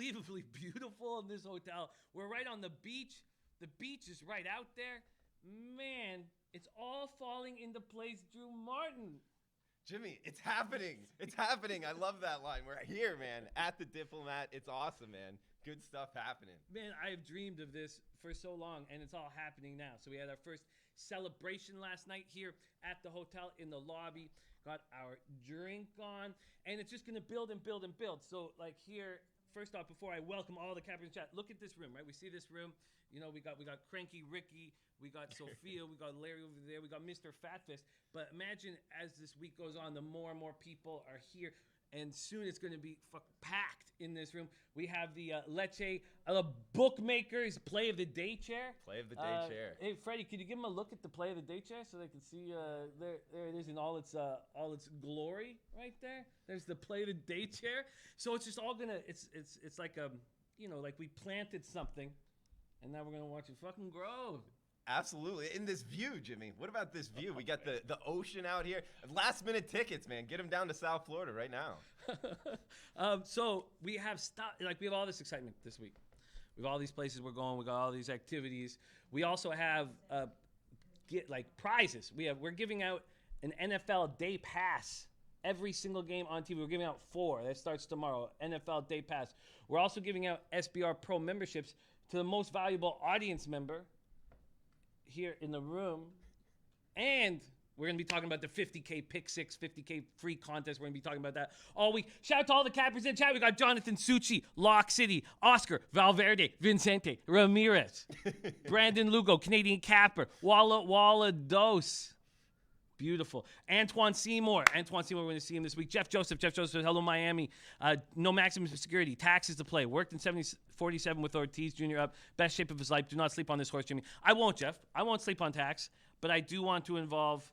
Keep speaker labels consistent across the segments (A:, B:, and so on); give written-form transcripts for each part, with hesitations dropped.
A: unbelievably beautiful in this hotel. We're right on the beach. The beach is right out there. Man, it's all falling into place, Drew Martin.
B: Jimmy, it's happening. It's happening. I love that line. We're here, man, at the Diplomat. It's awesome, man. Good stuff happening.
A: Man, I have dreamed of this for so long, and it's all happening now. So we had our first celebration last night here at the hotel in the lobby. Got our drink on, and it's just going to build and build and build. So, like here, first off, before I welcome all the Captain's Chat, look at this room, right? We see this room. You know, we got Cranky Ricky, we got Sophia, we got Larry over there, we got Mr. Fatfist. But imagine as this week goes on, the more and more people are here. And soon it's going to be packed in this room. We have the Leche Bookmakers Play of the Day chair.
B: Play of the Day chair.
A: Hey, Freddie, could you give them a look at the Play of the Day chair so they can see there it is in all its glory right there. There's the Play of the Day chair. So it's just all gonna it's like like we planted something, and now we're gonna watch it fucking grow.
B: Absolutely. In this view, Jimmy. What about this view? We got the ocean out here. Last minute tickets, man. Get them down to South Florida right now.
A: So we have we have all this excitement this week. We have all these places we're going. We got all these activities. We also have prizes. We're giving out an NFL Day Pass. Every single game on TV. We're giving out 4. That starts tomorrow. NFL Day Pass. We're also giving out SBR Pro memberships to the most valuable audience member here in the room. And we're going to be talking about the 50K Pick 6, 50K free contest. We're going to be talking about that all week. Shout out to all the cappers in chat. We got Jonathan Succi, Lock City, Oscar, Valverde, Vincente, Ramirez, Brandon Lugo, Canadian Capper, Walla Dose. Beautiful. Antoine Seymour, we're going to see him this week. Jeff Joseph, hello Miami. No maximum security, taxes to play. Worked in 47 with Ortiz Jr. up. Best shape of his life. Do not sleep on this horse, Jimmy. I won't, Jeff. I won't sleep on tax, but I do want to involve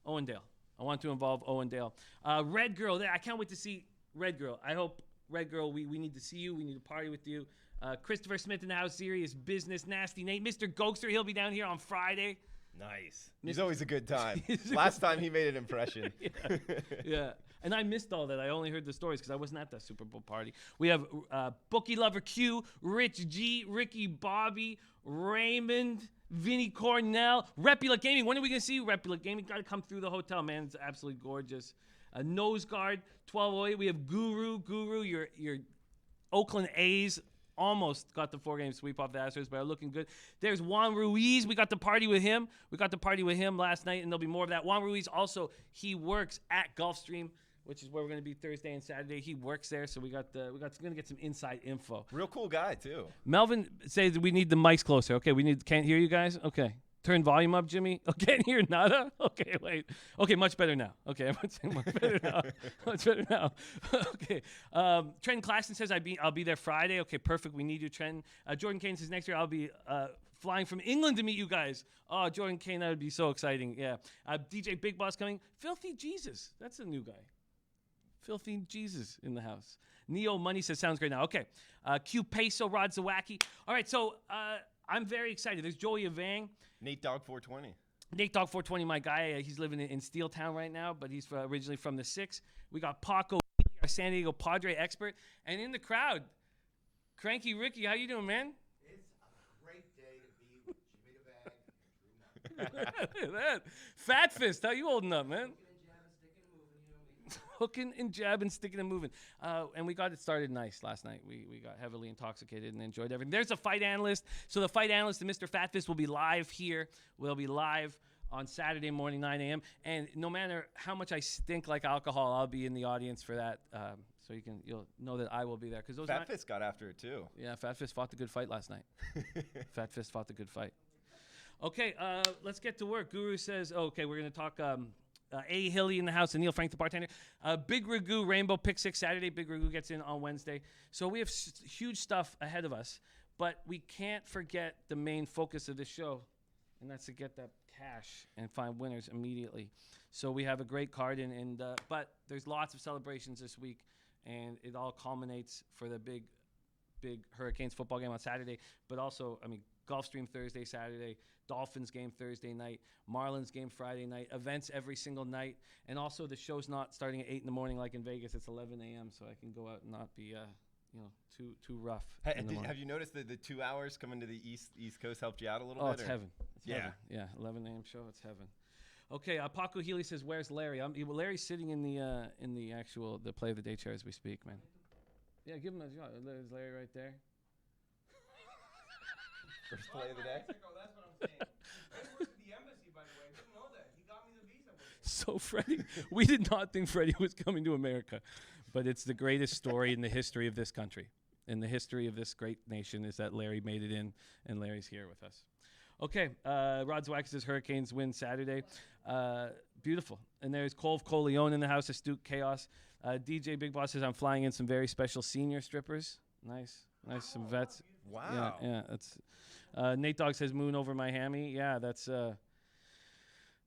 A: Owendale. Red Girl, there. I can't wait to see Red Girl. I hope, Red Girl, we need to see you. We need to party with you. Christopher Smith in the house, serious business, Nasty Nate. Mr. Gokster, he'll be down here on Friday.
B: Nice. He's always a good time. Last time he made an impression.
A: Yeah. And I missed all that. I only heard the stories because I wasn't at that Super Bowl party. We have Bookie Lover Q, Rich G, Ricky Bobby, Raymond, Vinny Cornell, Repula Gaming. When are we going to see you, Repula Gaming? Got to come through the hotel, man. It's absolutely gorgeous. Nose Guard, 1208. We have Guru, your Oakland A's. Almost got the 4-game sweep off the Astros, but are looking good. There's Juan Ruiz. We got to party with him. Last night, and there'll be more of that. Juan Ruiz also, he works at Gulfstream, which is where we're going to be Thursday and Saturday. He works there, so we're going to get some inside info.
B: Real cool guy too.
A: Melvin says we need the mics closer. Okay, can't hear you guys. Okay. Turn volume up, Jimmy. Oh, can't hear nada? Okay, wait. Okay, much better now. Okay, I'm saying much better now. Much better now. Okay. Trent Claxton says I'll be there Friday. Okay, perfect. We need you, Trent. Jordan Kane says next year I'll be flying from England to meet you guys. Oh, Jordan Kane, that would be so exciting. Yeah. DJ Big Boss coming. Filthy Jesus. That's a new guy. Filthy Jesus in the house. Neo Money says sounds great now. Okay. Q Peso, Rod Zawacki. All right, so I'm very excited. There's Joey Avang.
B: Nate Dog 420.
A: Nate Dog 420, my guy. He's living in Steeltown right now, but he's originally from the 6. We got Paco, our San Diego Padre expert. And in the crowd, Cranky Ricky. How you doing, man?
C: It's a great day to be with Jimmy the Bag and Drew Martin.
A: Look at that. Fat Fist, how you holding up, man? Hooking and jabbing, sticking and moving. And we got it started nice last night. We got heavily intoxicated and enjoyed everything. There's a fight analyst. So the fight analyst and Mr. Fatfist will be live here. We'll be live on Saturday morning, 9 a.m. And no matter how much I stink like alcohol, I'll be in the audience for that. So you'll know that I will be there.
B: Fatfist got after it too.
A: Yeah, Fatfist fought the good fight last night. Fatfist fought the good fight. Okay, let's get to work. Guru says, okay, we're going to talk... A. Hilly in the house and Neil Frank, the bartender. Big Ragu, Rainbow Pick 6 Saturday. Big Ragu gets in on Wednesday. So we have huge stuff ahead of us, but we can't forget the main focus of this show, and that's to get that cash and find winners immediately. So we have a great card, but there's lots of celebrations this week, and it all culminates for the big Hurricanes football game on Saturday, but also, Gulfstream Thursday, Saturday, Dolphins game Thursday night, Marlins game Friday night, events every single night, and also the show's not starting at 8 in the morning like in Vegas. It's 11 a.m., so I can go out and not be too rough. in the morning.
B: Have you noticed that the 2 hours coming to the East Coast helped you out a little
A: Oh,
B: bit?
A: it's
B: or-
A: heaven. It's
B: Yeah.
A: heaven. Yeah, 11 a.m. show. It's heaven. Okay, Paco Healy says, "Where's Larry?" Larry's sitting in the actual play of the day chair as we speak, man. Yeah, give him a shot. There's Larry right there.
B: First play of the day.
D: Mexico, that's what I'm saying. I worked at the embassy, by the way. I didn't know that. He got me the visa.
A: So Freddie, we did not think Freddie was coming to America, but it's the greatest story in the history of this country, in the history of this great nation, is that Larry made it in, and Larry's here with us. Okay, Rod Zwack says Hurricanes win Saturday. Beautiful. And there's Cole Coleone in the house, Astute Chaos. DJ Big Boss says I'm flying in some very special senior strippers. Nice, some vets.
B: Wow.
A: Yeah, that's. Nate Dogg says moon over Miami. Yeah, that's.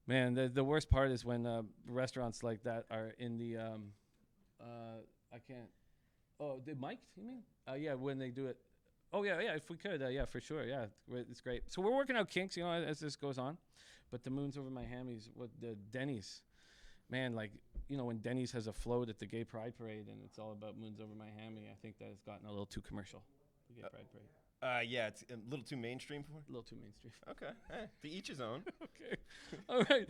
A: Man, the worst part is when restaurants like that are in the. I can't. Oh, the mic? You mean? Yeah, when they do it. Oh yeah. If we could, yeah, for sure. Yeah, it's great. So we're working out kinks, as this goes on. But the moon's over Miami's. What the Denny's, man, like when Denny's has a float at the Gay Pride Parade and it's all about moons over Miami. I think that has gotten a little too commercial. The Gay Pride Parade.
B: Yeah, it's a little too mainstream for.
A: A little too mainstream.
B: Okay, to each his own.
A: Okay. All right.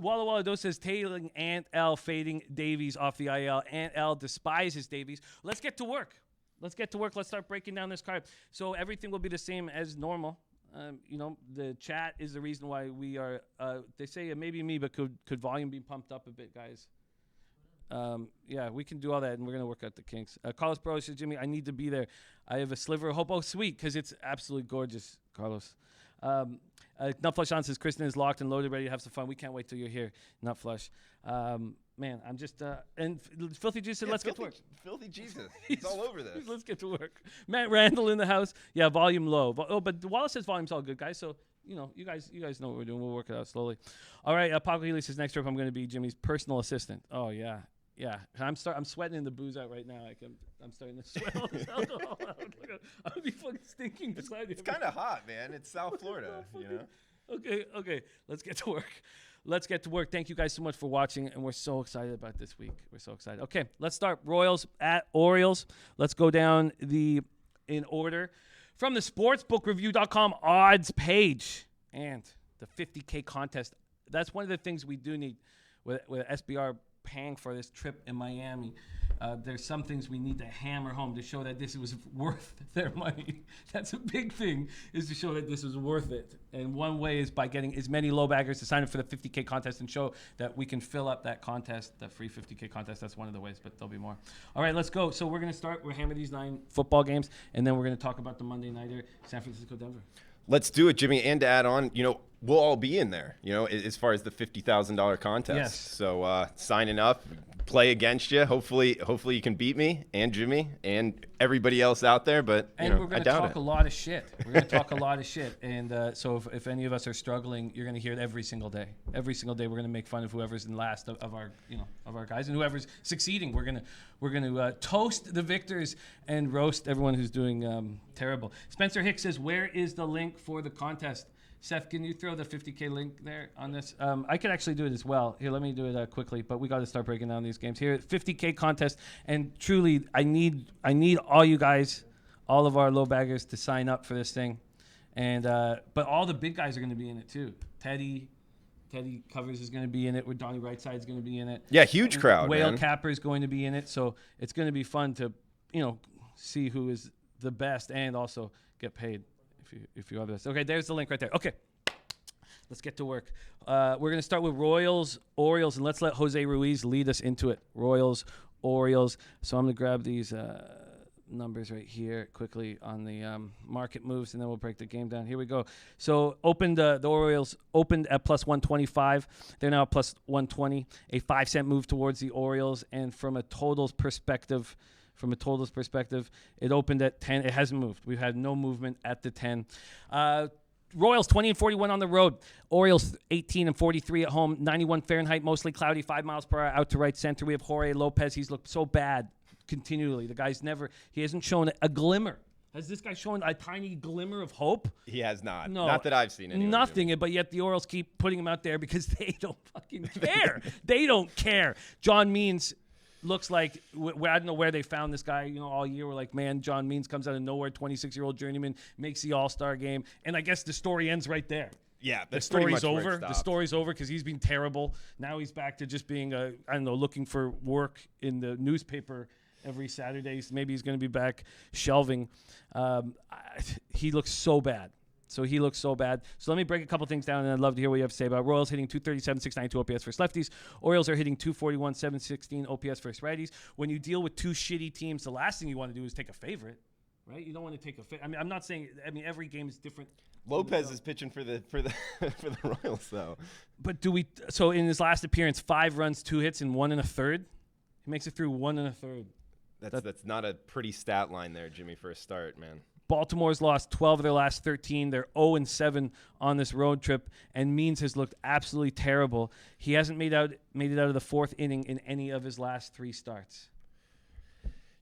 A: Walla Walla Do says tailing Ant L, fading Davies off the IL. Ant L despises Davies. Let's get to work. Let's start breaking down this card. So everything will be the same as normal. The chat is the reason why we are. They say maybe me, but could volume be pumped up a bit, guys? Yeah, we can do all that, and we're going to work out the kinks. Carlos Bro says, Jimmy, I need to be there. I have a sliver of hope. Oh, sweet, because it's absolutely gorgeous, Carlos. Nutflush on says, Kristen is locked and loaded, ready to have some fun. We can't wait till you're here, Nutflush. Man, I'm just, and Filthy Jesus said, let's get to work.
B: Filthy Jesus. He's all over this.
A: Let's get to work. Matt Randall in the house. Yeah, volume low. But Wallace says volume's all good, guys. So, you guys know what we're doing. We'll work it out slowly. All right, Paco Healy says, next week I'm going to be Jimmy's personal assistant. Oh, yeah. Yeah, I'm sweating the booze out right now. I'm starting to sweat all this alcohol out. I'll be fucking stinking beside him.
B: It's kind of hot, man. It's South Florida,
A: Okay. Let's get to work. Thank you guys so much for watching, and we're so excited about this week. We're so excited. Okay, let's start. Royals at Orioles. Let's go down in order from the sportsbookreview.com odds page and the 50K contest. That's one of the things we do need with SBR paying for this trip in Miami. There's some things we need to hammer home to show that this was worth their money. That's a big thing, is to show that this was worth it. And one way is by getting as many LoBaggers to sign up for the 50K contest and show that we can fill up that contest, that free 50K contest. That's one of the ways, but there'll be more. All right, let's go. So we're going to start. We'll hammer these 9 football games, and then we're going to talk about the Monday nighter, San Francisco-Denver.
B: Let's do it, Jimmy. And to add on, we'll all be in there, as far as the $50,000 contest.
A: Yes.
B: So signing up, play against you. Hopefully you can beat me and Jimmy and everybody else out there. But
A: we're going
B: I
A: to
B: doubt
A: talk
B: it.
A: a lot of shit. We're going to talk a lot of shit. And so if any of us are struggling, you're going to hear it every single day. Every single day, we're going to make fun of whoever's in last of our guys, and whoever's succeeding. We're going to toast the victors and roast everyone who's doing terrible. Spencer Hicks says, where is the link for the contest? Seth, can you throw the 50K link there on this? I could actually do it as well. Here, let me do it quickly, but we got to start breaking down these games. Here, 50K contest, and truly, I need all you guys, all of our LoBaggers, to sign up for this thing. And but all the big guys are going to be in it too. Teddy Covers is going to be in it. Donnie Rightside is going to be in it.
B: Yeah, huge crowd,
A: Whale
B: man.
A: Capper is going to be in it. So it's going to be fun to, see who is the best and also get paid if you are the best. Okay, there's the link right there. Okay, let's get to work. We're going to start with Royals, Orioles, and let's let Jose Ruiz lead us into it. Royals, Orioles. So I'm going to grab these numbers right here quickly on the market moves, and then we'll break the game down. Here we go. So the Orioles opened at plus 125. They're now at plus 120. A 5-cent move towards the Orioles, and from a totals perspective, it opened at 10. It hasn't moved. We've had no movement at the 10. Royals 20-41 on the road. Orioles 18-43 at home. 91 Fahrenheit, mostly cloudy, 5 miles per hour out to right center. We have Jorge Lopez. He's looked so bad continually. The guy's he hasn't shown a glimmer. Has this guy shown a tiny glimmer of hope?
B: He has not.
A: No.
B: Not that I've seen anyway,
A: Nothing,
B: Jimmy.
A: but yet the Orioles keep putting him out there because they don't fucking care. They don't care. John Means looks like I don't know where they found this guy. All year we're like, man, John Means comes out of nowhere, 26-year-old journeyman, makes the All-Star game, and I guess the story ends right there.
B: Yeah,
A: the story's over. The story's over because he's been terrible. Now he's back to just being looking for work in the newspaper every Saturday. Maybe he's going to be back shelving. He looks so bad. So let me break a couple things down, and I'd love to hear what you have to say about Royals hitting 237, 692 OPS versus lefties. Orioles are hitting 241, 716 OPS versus righties. When you deal with two shitty teams, the last thing you want to do is take a favorite, right? You don't want to take a favorite. I mean, I'm not saying. I mean, every game is different.
B: Lopez is pitching for the for the Royals though.
A: But so in his last appearance, 5 runs, 2 hits, and 1 1/3. He makes it through 1 1/3.
B: That's not a pretty stat line there, Jimmy, for a start, man.
A: Baltimore's lost 12 of their last 13. They're 0-7 on this road trip, and Means has looked absolutely terrible. He hasn't made it out of the 4th inning in any of his last 3 starts.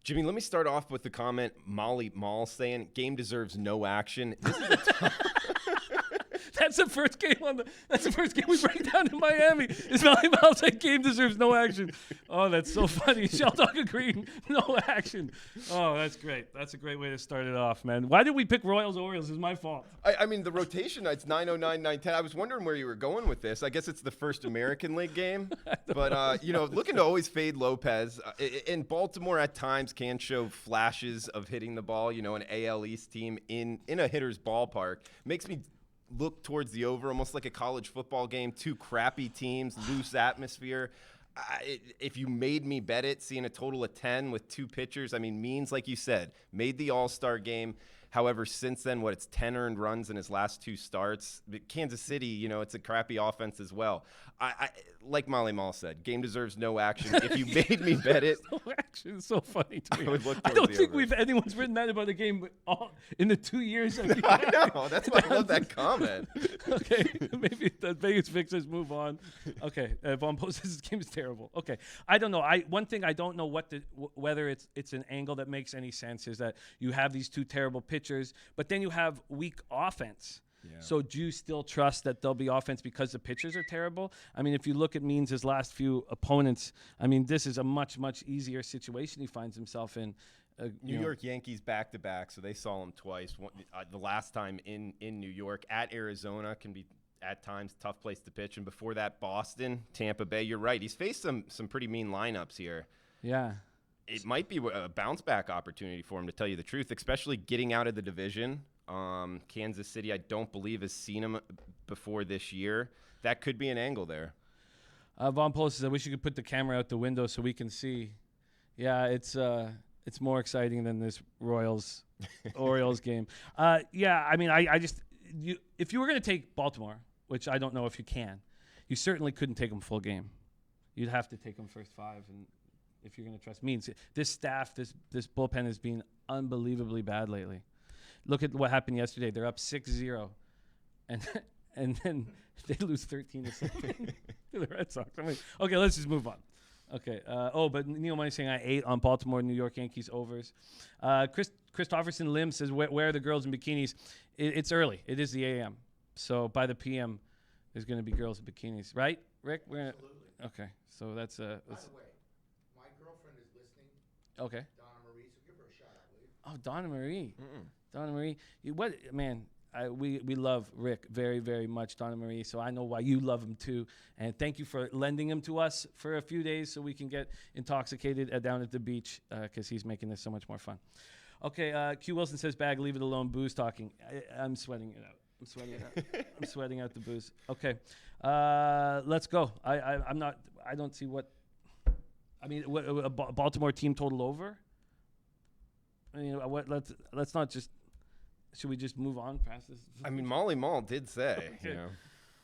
B: Jimmy, let me start off with the comment Molly Mall saying game deserves no action. This is
A: That's the first game we break down in Miami. Is Molly Mall saying game deserves no action? Oh, that's so funny. Sheldog agreeing, no action. Oh, that's great. That's a great way to start it off, man. Why did we pick Royals Orioles? It's my fault.
B: I mean, the rotation, it's 909, 910. I was wondering where you were going with this. I guess it's the first American League game. But, looking to always fade Lopez. In Baltimore at times can show flashes of hitting the ball, an AL East team in a hitter's ballpark. Makes me look towards the over, almost like a college football game. 2 crappy teams, loose atmosphere. If you made me bet it, seeing a total of 10 with 2 pitchers, I mean, Means, like you said, made the All-Star game. However, since then, it's 10 earned runs in his last 2 starts. But Kansas City, it's a crappy offense as well. I like Molly Mall said, game deserves no action. If you made me bet it.
A: No action. It's so funny to me.
B: I
A: don't think anyone's written that about a game in the 2 years.
B: I know. That's why I love that comment.
A: Okay. Maybe the Vegas fixers move on. Okay. Von Post says this game is terrible. Okay. I don't know. One thing I don't know whether it's an angle that makes any sense is that you have these 2 terrible pitchers, but then you have weak offense. Yeah. So do you still trust that there'll be offense because the pitchers are terrible? I mean, if you look at Means' last few opponents, I mean, this is a much, much easier situation he finds himself in.
B: New York Yankees back-to-back, so they saw him twice. The last time in New York. At Arizona can be, at times, tough place to pitch. And before that, Boston, Tampa Bay. You're right. He's faced some pretty mean lineups here.
A: Yeah.
B: It might be a bounce-back opportunity for him, to tell you the truth, especially getting out of the division. Kansas City, I don't believe, has seen him before this year. That could be an angle there.
A: Von Post says, I wish you could put the camera out the window so we can see. Yeah, it's more exciting than this Orioles game. Yeah, I mean, if you were going to take Baltimore, which I don't know if you can, you certainly couldn't take them full game. You'd have to take them first 5, and if you're going to trust Means. This staff, this bullpen has been unbelievably bad lately. Look at what happened yesterday. They're up 6-0, and then they lose 13-7 to the Red Sox. I mean, okay, let's just move on. Okay. But Neil Money saying I ate on Baltimore, New York Yankees overs. Christopherson Lim says, where are the girls in bikinis? It's early. It is the AM. So by the PM, there's going to be girls in bikinis, right, Rick?
C: Absolutely.
A: Okay. So that's
C: By the way, my girlfriend is listening.
A: Okay.
C: Donna Marie, so give her a shout out, will you?
A: Oh, Donna Marie. Donna Marie. We love Rick very, very much, Donna Marie, so I know why you love him too. And thank you for lending him to us for a few days so we can get intoxicated down at the beach because he's making this so much more fun. Okay, Q Wilson says, bag, leave it alone, booze talking. I'm sweating it out. I'm sweating out the booze. Okay, let's go. I don't see what. I mean, what a Baltimore team total over. I mean, let's not just. Should we just move on past this?
B: I mean, Molly Mall did say,
A: okay.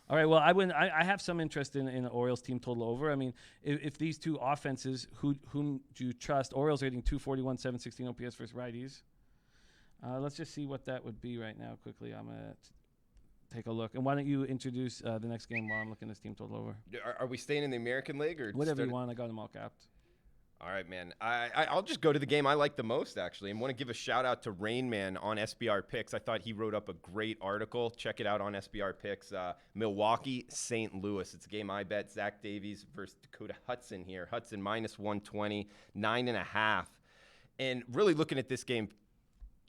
A: All right. Well, I have some interest in the Orioles team total over. I mean, if these 2 offenses, whom do you trust? Orioles rating 241, 716 OPS versus righties. Let's just see what that would be right now. Quickly, I'm gonna take a look. And why don't you introduce the next game while I'm looking at this team total over?
B: Are we staying in the American League or
A: whatever you want? I got them all capped.
B: All right, man. I'll just go to the game I like the most, actually, and want to give a shout-out to Rain Man on SBR Picks. I thought he wrote up a great article. Check it out on SBR Picks. Milwaukee, St. Louis. It's a game I bet. Zach Davies versus Dakota Hudson here. Hudson minus 120, 9.5. And really looking at this game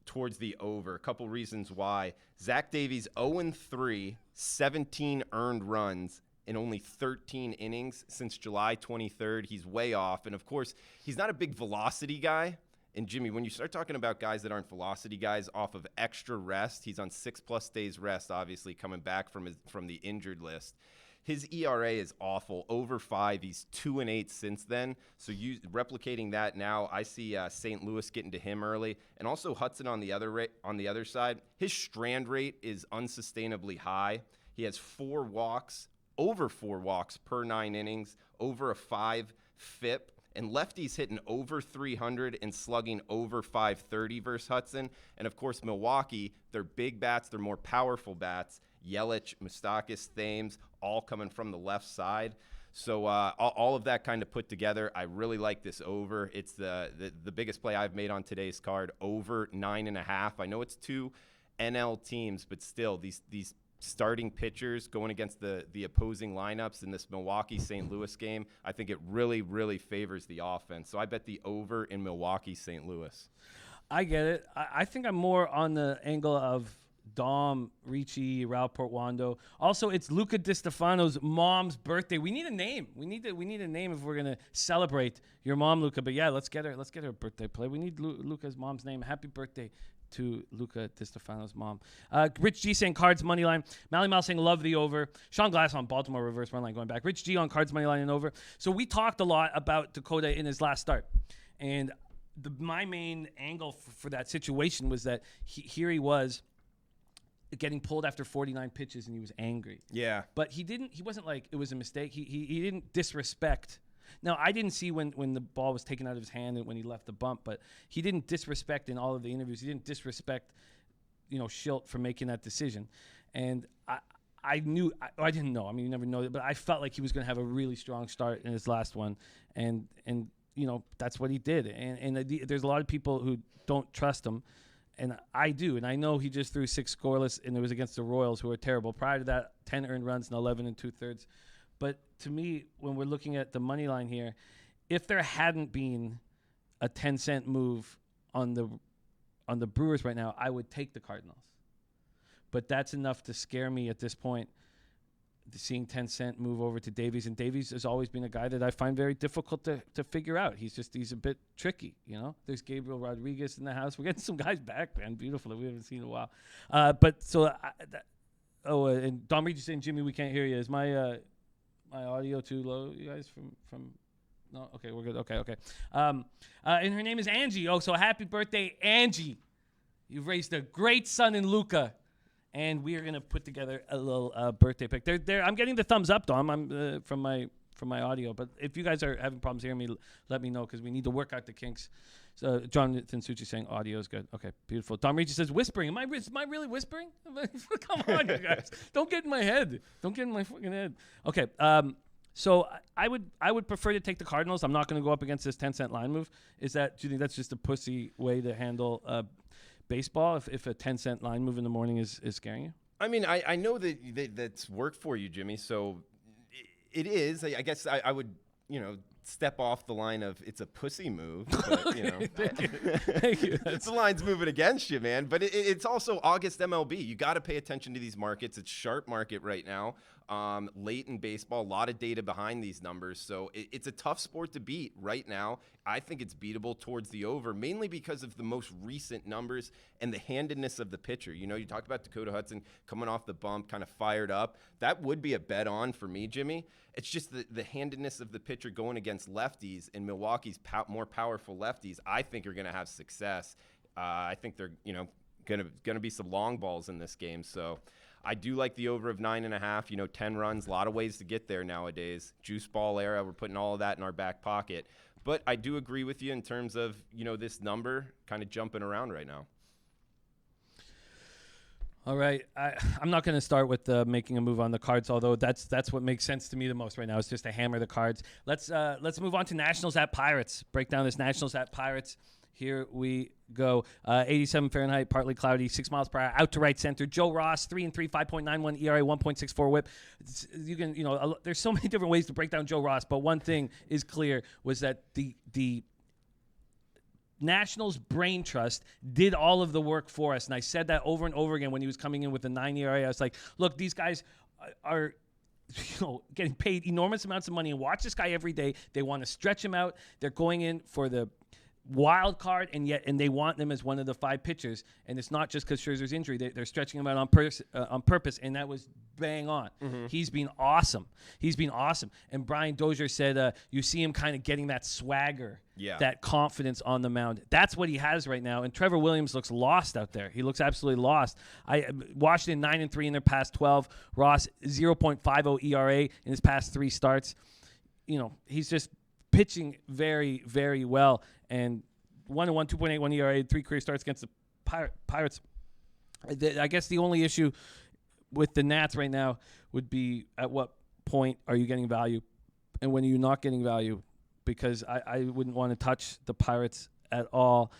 B: towards the over. A couple reasons why. Zach Davies 0-3, 17 earned runs in only 13 innings since July 23rd. He's way off. And, of course, he's not a big velocity guy. And, Jimmy, when you start talking about guys that aren't velocity guys off of extra rest, he's on 6+ days rest, obviously, coming back from the injured list. His ERA is awful, over 5. He's 2-8 since then. So replicating that now, I see St. Louis getting to him early, and also Hudson on the other side. His strand rate is unsustainably high. He has 4 walks, over 4 walks per 9 innings, over a 5 FIP, and lefties hitting over 300 and slugging over 530 versus Hudson. And of course, Milwaukee, they're big bats, they're more powerful bats. Yelich, Moustakas, Thames, all coming from the left side. So all of that kind of put together, I really like this over. It's the biggest play I've made on today's card, over 9.5. I know it's 2 NL teams, but still, these starting pitchers going against the opposing lineups in this Milwaukee-St. Louis game, I think it really, really favors the offense. So I bet the over in Milwaukee-St. Louis.
A: I get it. I think I'm more on the angle of Dom, Ricci, Raul Portwando. Also, it's Luca DiStefano's mom's birthday. We need a name. We need a name if we're gonna celebrate your mom, Luca. But yeah, let's get her a birthday play. We need Luca's mom's name. Happy birthday to Luca DiStefano's mom. Rich G saying Cards money line. Mally Mal saying love the over. Sean Glass on Baltimore reverse run line going back. Rich G on Cards money line and over. So we talked a lot about Dakota in his last start, and my main angle for that situation was that here he was getting pulled after 49 pitches and he was angry.
B: Yeah.
A: But he wasn't like it was a mistake. He didn't disrespect. Now, I didn't see when the ball was taken out of his hand and when he left the bump, but he didn't disrespect in all of the interviews. He didn't disrespect, Schilt for making that decision. And I didn't know. I mean, you never know. But I felt like he was going to have a really strong start in his last one. And that's what he did. And there's a lot of people who don't trust him. And I do. And I know he just threw 6 scoreless, and it was against the Royals, who are terrible. Prior to that, 10 earned runs and 11 2/3. But to me, when we're looking at the money line here, if there hadn't been a 10-cent move on the Brewers right now, I would take the Cardinals. But that's enough to scare me at this point, seeing 10-cent move over to Davies. And Davies has always been a guy that I find very difficult to figure out. He's a bit tricky, There's Gabriel Rodriguez in the house. We're getting some guys back, man. Beautiful that we haven't seen in a while. And Don Regis saying, Jimmy, we can't hear you. Is my audio too low, you guys? From no, okay, we're good. Okay. And her name is Angie. Oh, so happy birthday, Angie! You've raised a great son in Luca, and we are gonna put together a little birthday pic. I'm getting the thumbs up, Dom. I'm from my audio, but if you guys are having problems hearing me, let me know because we need to work out the kinks. So Jonathan Succi saying audio is good. Okay, beautiful. Tom Regis says whispering. Am I really whispering? Come on, you guys. Don't get in my head. Don't get in my fucking head. Okay. So I would prefer to take the Cardinals. I'm not going to go up against this 10-cent line move. Do you think that's just a pussy way to handle baseball? If a 10-cent line move in the morning is scaring you?
B: I mean, I know that's worked for you, Jimmy. So it is. I guess I would, step off the line of it's a pussy move. But,
A: Thank you.
B: The line's moving against you, man. But it's also August MLB. You got to pay attention to these markets. It's sharp market right now. Late in baseball, a lot of data behind these numbers. So it's a tough sport to beat right now. I think it's beatable towards the over, mainly because of the most recent numbers and the handedness of the pitcher. You talked about Dakota Hudson coming off the bump, kind of fired up. That would be a bet on for me, Jimmy. It's just the handedness of the pitcher going against lefties, and Milwaukee's more powerful lefties, I think, are going to have success. I think they're, going to be some long balls in this game. So I do like the over of 9.5, 10 runs, a lot of ways to get there nowadays. Juice ball era, we're putting all of that in our back pocket. But I do agree with you in terms of, this number kind of jumping around right now.
A: All right, I'm not going to start with making a move on the Cards, although that's what makes sense to me the most right now is just to hammer the Cards. Let's move on to Nationals at Pirates. Break down this Nationals at Pirates. Here we go. 87 Fahrenheit, partly cloudy, 6 miles per hour, out to right center. Joe Ross, 3-3, 5.91 ERA, 1.64 WHIP. There's so many different ways to break down Joe Ross, but one thing is clear was that the Nationals brain trust did all of the work for us. And I said that over and over again when he was coming in with the 9 ERA. I was like, look, these guys are getting paid enormous amounts of money and watch this guy every day. They want to stretch him out. They're going in for the wild card, and they want them as one of the 5 pitchers. And it's not just because Scherzer's injury. They're stretching him out on purpose, and that was bang on. Mm-hmm. He's been awesome. And Brian Dozier said you see him kind of getting that swagger, that confidence on the mound. That's what he has right now. And Trevor Williams looks lost out there. He looks absolutely lost. Washington 9-3 in their past 12. Ross 0.50 ERA in his past 3 starts. He's just pitching very, very well. And 1-1, 2.81 ERA, 3 career starts against the Pirates. I guess the only issue with the Nats right now would be at what point are you getting value and when are you not getting value? Because I wouldn't want to touch the Pirates at all.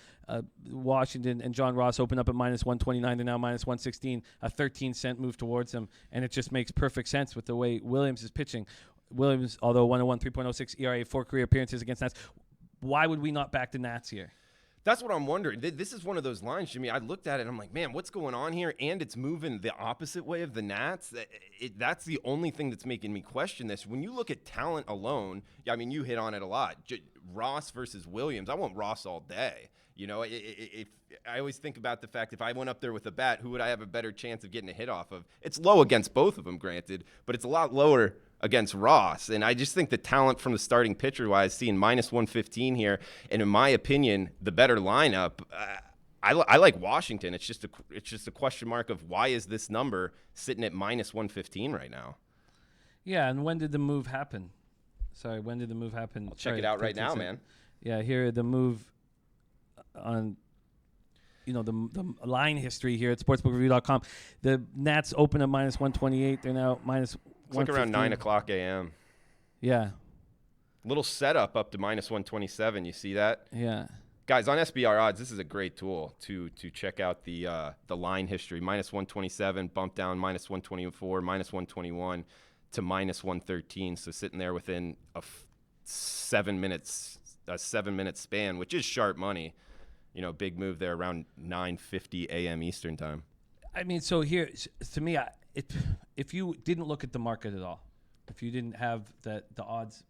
A: Washington and John Ross open up at -129. They're now -116, a 13-cent move towards them. And it just makes perfect sense with the way Williams is pitching. Williams, although 1-1, 3.06 ERA, 4 career appearances against Nats. Why would we not back the Nats here?
B: That's what I'm wondering. This is one of those lines, Jimmy. I looked at it and I'm like, man, what's going on here? And it's moving the opposite way of the Nats. That's the only thing that's making me question this. When you look at talent alone, you hit on it a lot. Ross versus Williams. I want Ross all day. If I always think about the fact if I went up there with a bat, who would I have a better chance of getting a hit off of? It's low against both of them, granted, but it's a lot lower against Ross. And I just think the talent from the starting pitcher-wise, seeing -115 here, and in my opinion, the better lineup, I like Washington. It's just a question mark of why is this number sitting at -115 right now? Yeah,
A: and when did the move happen? When did the move happen?
B: I'll check it out right now, man.
A: Yeah, here the move on the line history here at sportsbookreview.com. The Nats open at -128. They're now -115.
B: It's like around 9 o'clock a.m.
A: Yeah.
B: Little setup up to -127. You see that?
A: Yeah.
B: Guys, on SBR Odds, this is a great tool to check out the line history. -127, bump down -124, -121 to -113. So sitting there within a 7 minute span, which is sharp money. Big move there around 9:50 a.m. Eastern time.
A: So here, to me, if you didn't look at the market at all, if you didn't have the odds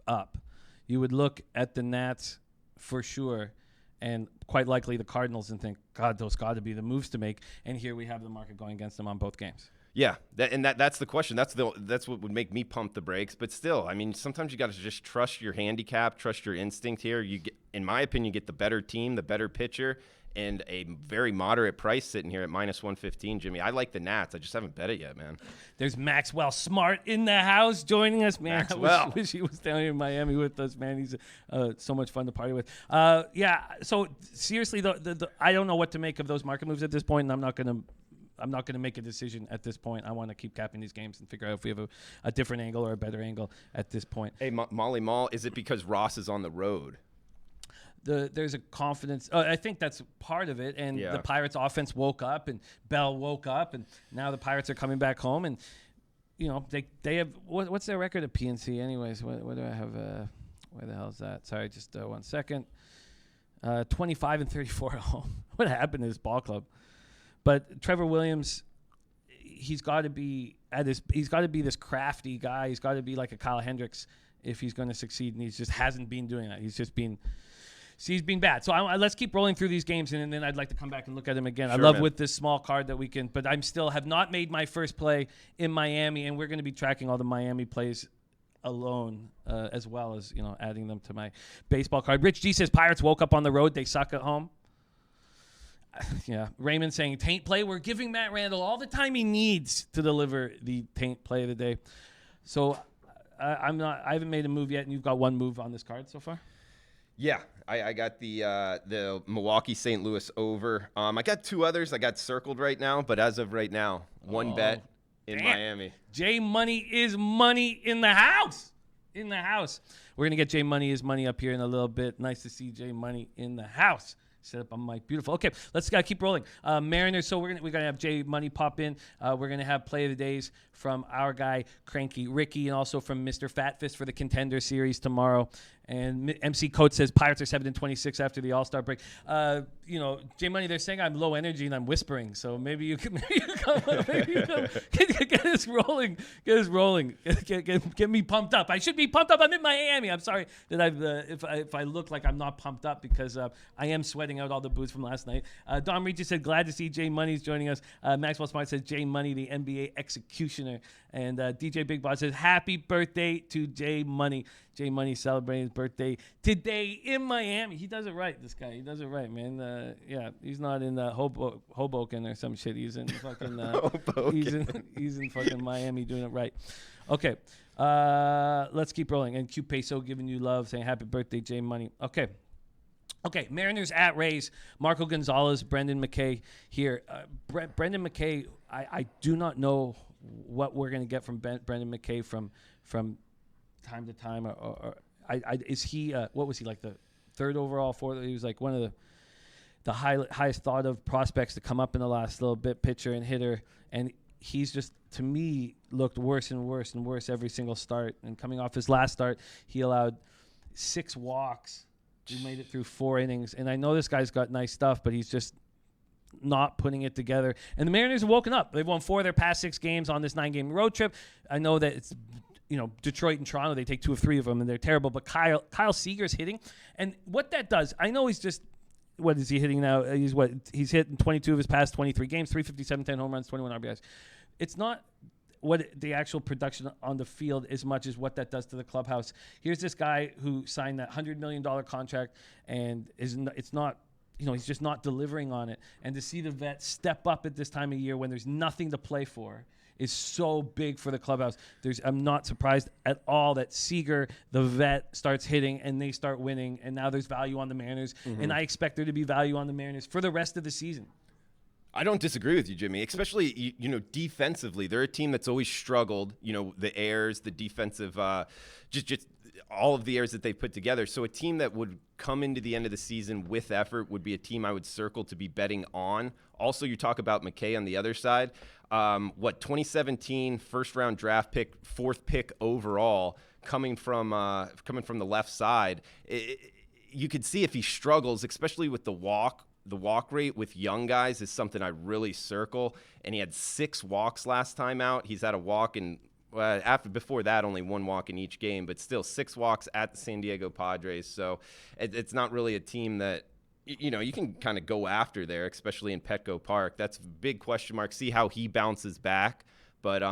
A: up, you would look at the Nats for sure and quite likely the Cardinals and think, God, those got to be the moves to make. And here we have the market going against them on both games.
B: Yeah, that's the question. That's what would make me pump the brakes. But still, sometimes you got to just trust your handicap, trust your instinct here. You get, in my opinion, get the better team, the better pitcher, and a very moderate price sitting here at -115, Jimmy. I like the Nats. I just haven't bet it yet, man.
A: There's Maxwell Smart in the house joining us, man.
B: Maxwell.
A: I wish he was down here in Miami with us, man. He's so much fun to party with. So seriously, I don't know what to make of those market moves at this point, and I'm not going to make a decision at this point. I want to keep capping these games and figure out if we have a different angle or a better angle at this point.
B: Hey, Molly Mall, is it because Ross is on the road?
A: There's a confidence. I think that's part of it. And the Pirates offense woke up and Bell woke up and now the Pirates are coming back home. And, they have what's their record at PNC anyways? What do I have? Where the hell is that? Sorry, just 1 second. 25-34 at home. What happened to this ball club? But Trevor Williams, he's got to be this crafty guy. He's got to be like a Kyle Hendricks if he's going to succeed. And he just hasn't been doing that. He's been bad. So let's keep rolling through these games, and then I'd like to come back and look at him again. Sure, I love with this small card that we can, but I'm still have not made my first play in Miami, and we're going to be tracking all the Miami plays alone, as well as adding them to my baseball card. Rich G says Pirates woke up on the road. They suck at home. Yeah, Raymond saying taint play. We're giving Matt Randall all the time he needs to deliver the taint play of the day. So I haven't made a move yet, and you've got one move on this card so far.
B: Yeah, I got the Milwaukee St. Louis over. I got two others I got circled right now, but as of right now, one bet in Miami.
A: J Money is money in the house. In the house. We're gonna get J Money is money up here in a little bit. Nice to see J Money in the house. Set up on mic. Beautiful. Okay, let's keep rolling. Mariners. So we're gonna have J Money pop in. We're gonna have play of the days from our guy Cranky Ricky, and also from Mr. Fat Fist for the Contender Series tomorrow. And MC Coates says Pirates are 7-26 after the All-Star break. J Money, they're saying I'm low energy and I'm whispering. So maybe you come, get us rolling. Get us rolling. Get me pumped up. I should be pumped up. I'm in Miami. I'm sorry that if I look like I'm not pumped up because I am sweating out all the booze from last night. Dom Regis said glad to see J Money's joining us. Maxwell Smart says J Money, the NBA executioner. And DJ Big Boss says happy birthday to J Money. J Money celebrating his birthday today in Miami. He does it right, this guy. He does it right, man. He's not in Hoboken or some shit. He's in fucking he's in fucking Miami doing it right. Okay. Let's keep rolling. And Q Peso giving you love, saying happy birthday, J Money. Okay, Mariners at Rays. Marco Gonzales, Brendan McKay here. Brendan McKay, I do not know what we're going to get from Brendan McKay from time to time, or is he what was he, like the third overall, fourth? He was like one of the highest thought of prospects to come up in the last little bit, pitcher and hitter, and he's just, to me, looked worse and worse and worse every single start. And coming off his last start, he allowed 6 walks. He made it through 4 innings, and I know this guy's got nice stuff, but he's just not putting it together. And the Mariners have woken up. They've won 4 of their past 6 games on this 9-game road trip. I know that it's Detroit and Toronto, they take 2 of 3 of them, and they're terrible. But Kyle Seager's hitting. And what that does, I know he's just, what is he hitting now? He's hit in 22 of his past 23 games, 357, 10 home runs, 21 RBIs. It's not what the actual production on the field as much as what that does to the clubhouse. Here's this guy who signed that $100 million contract, and he's just not delivering on it. And to see the vet step up at this time of year when there's nothing to play for is so big for the clubhouse. I'm not surprised at all that Seager, the vet, starts hitting and they start winning, and now there's value on the Mariners, and I expect there to be value on the Mariners for the rest of the season.
B: I don't disagree with you, Jimmy, especially, defensively. They're a team that's always struggled, the errors, the defensive, just all of the errors that they put together. So a team that would come into the end of the season with effort would be a team I would circle to be betting on. Also, you talk about McKay on the other side. 2017 first-round draft pick, 4th pick overall, coming from the left side. You could see if he struggles, especially with the walk rate with young guys is something I really circle. And he had 6 walks last time out. He's had a walk before that, only 1 walk in each game, but still 6 walks at the San Diego Padres. So it's not really a team that, you can kind of go after there, especially in Petco Park. That's a big question mark. See how he bounces back. But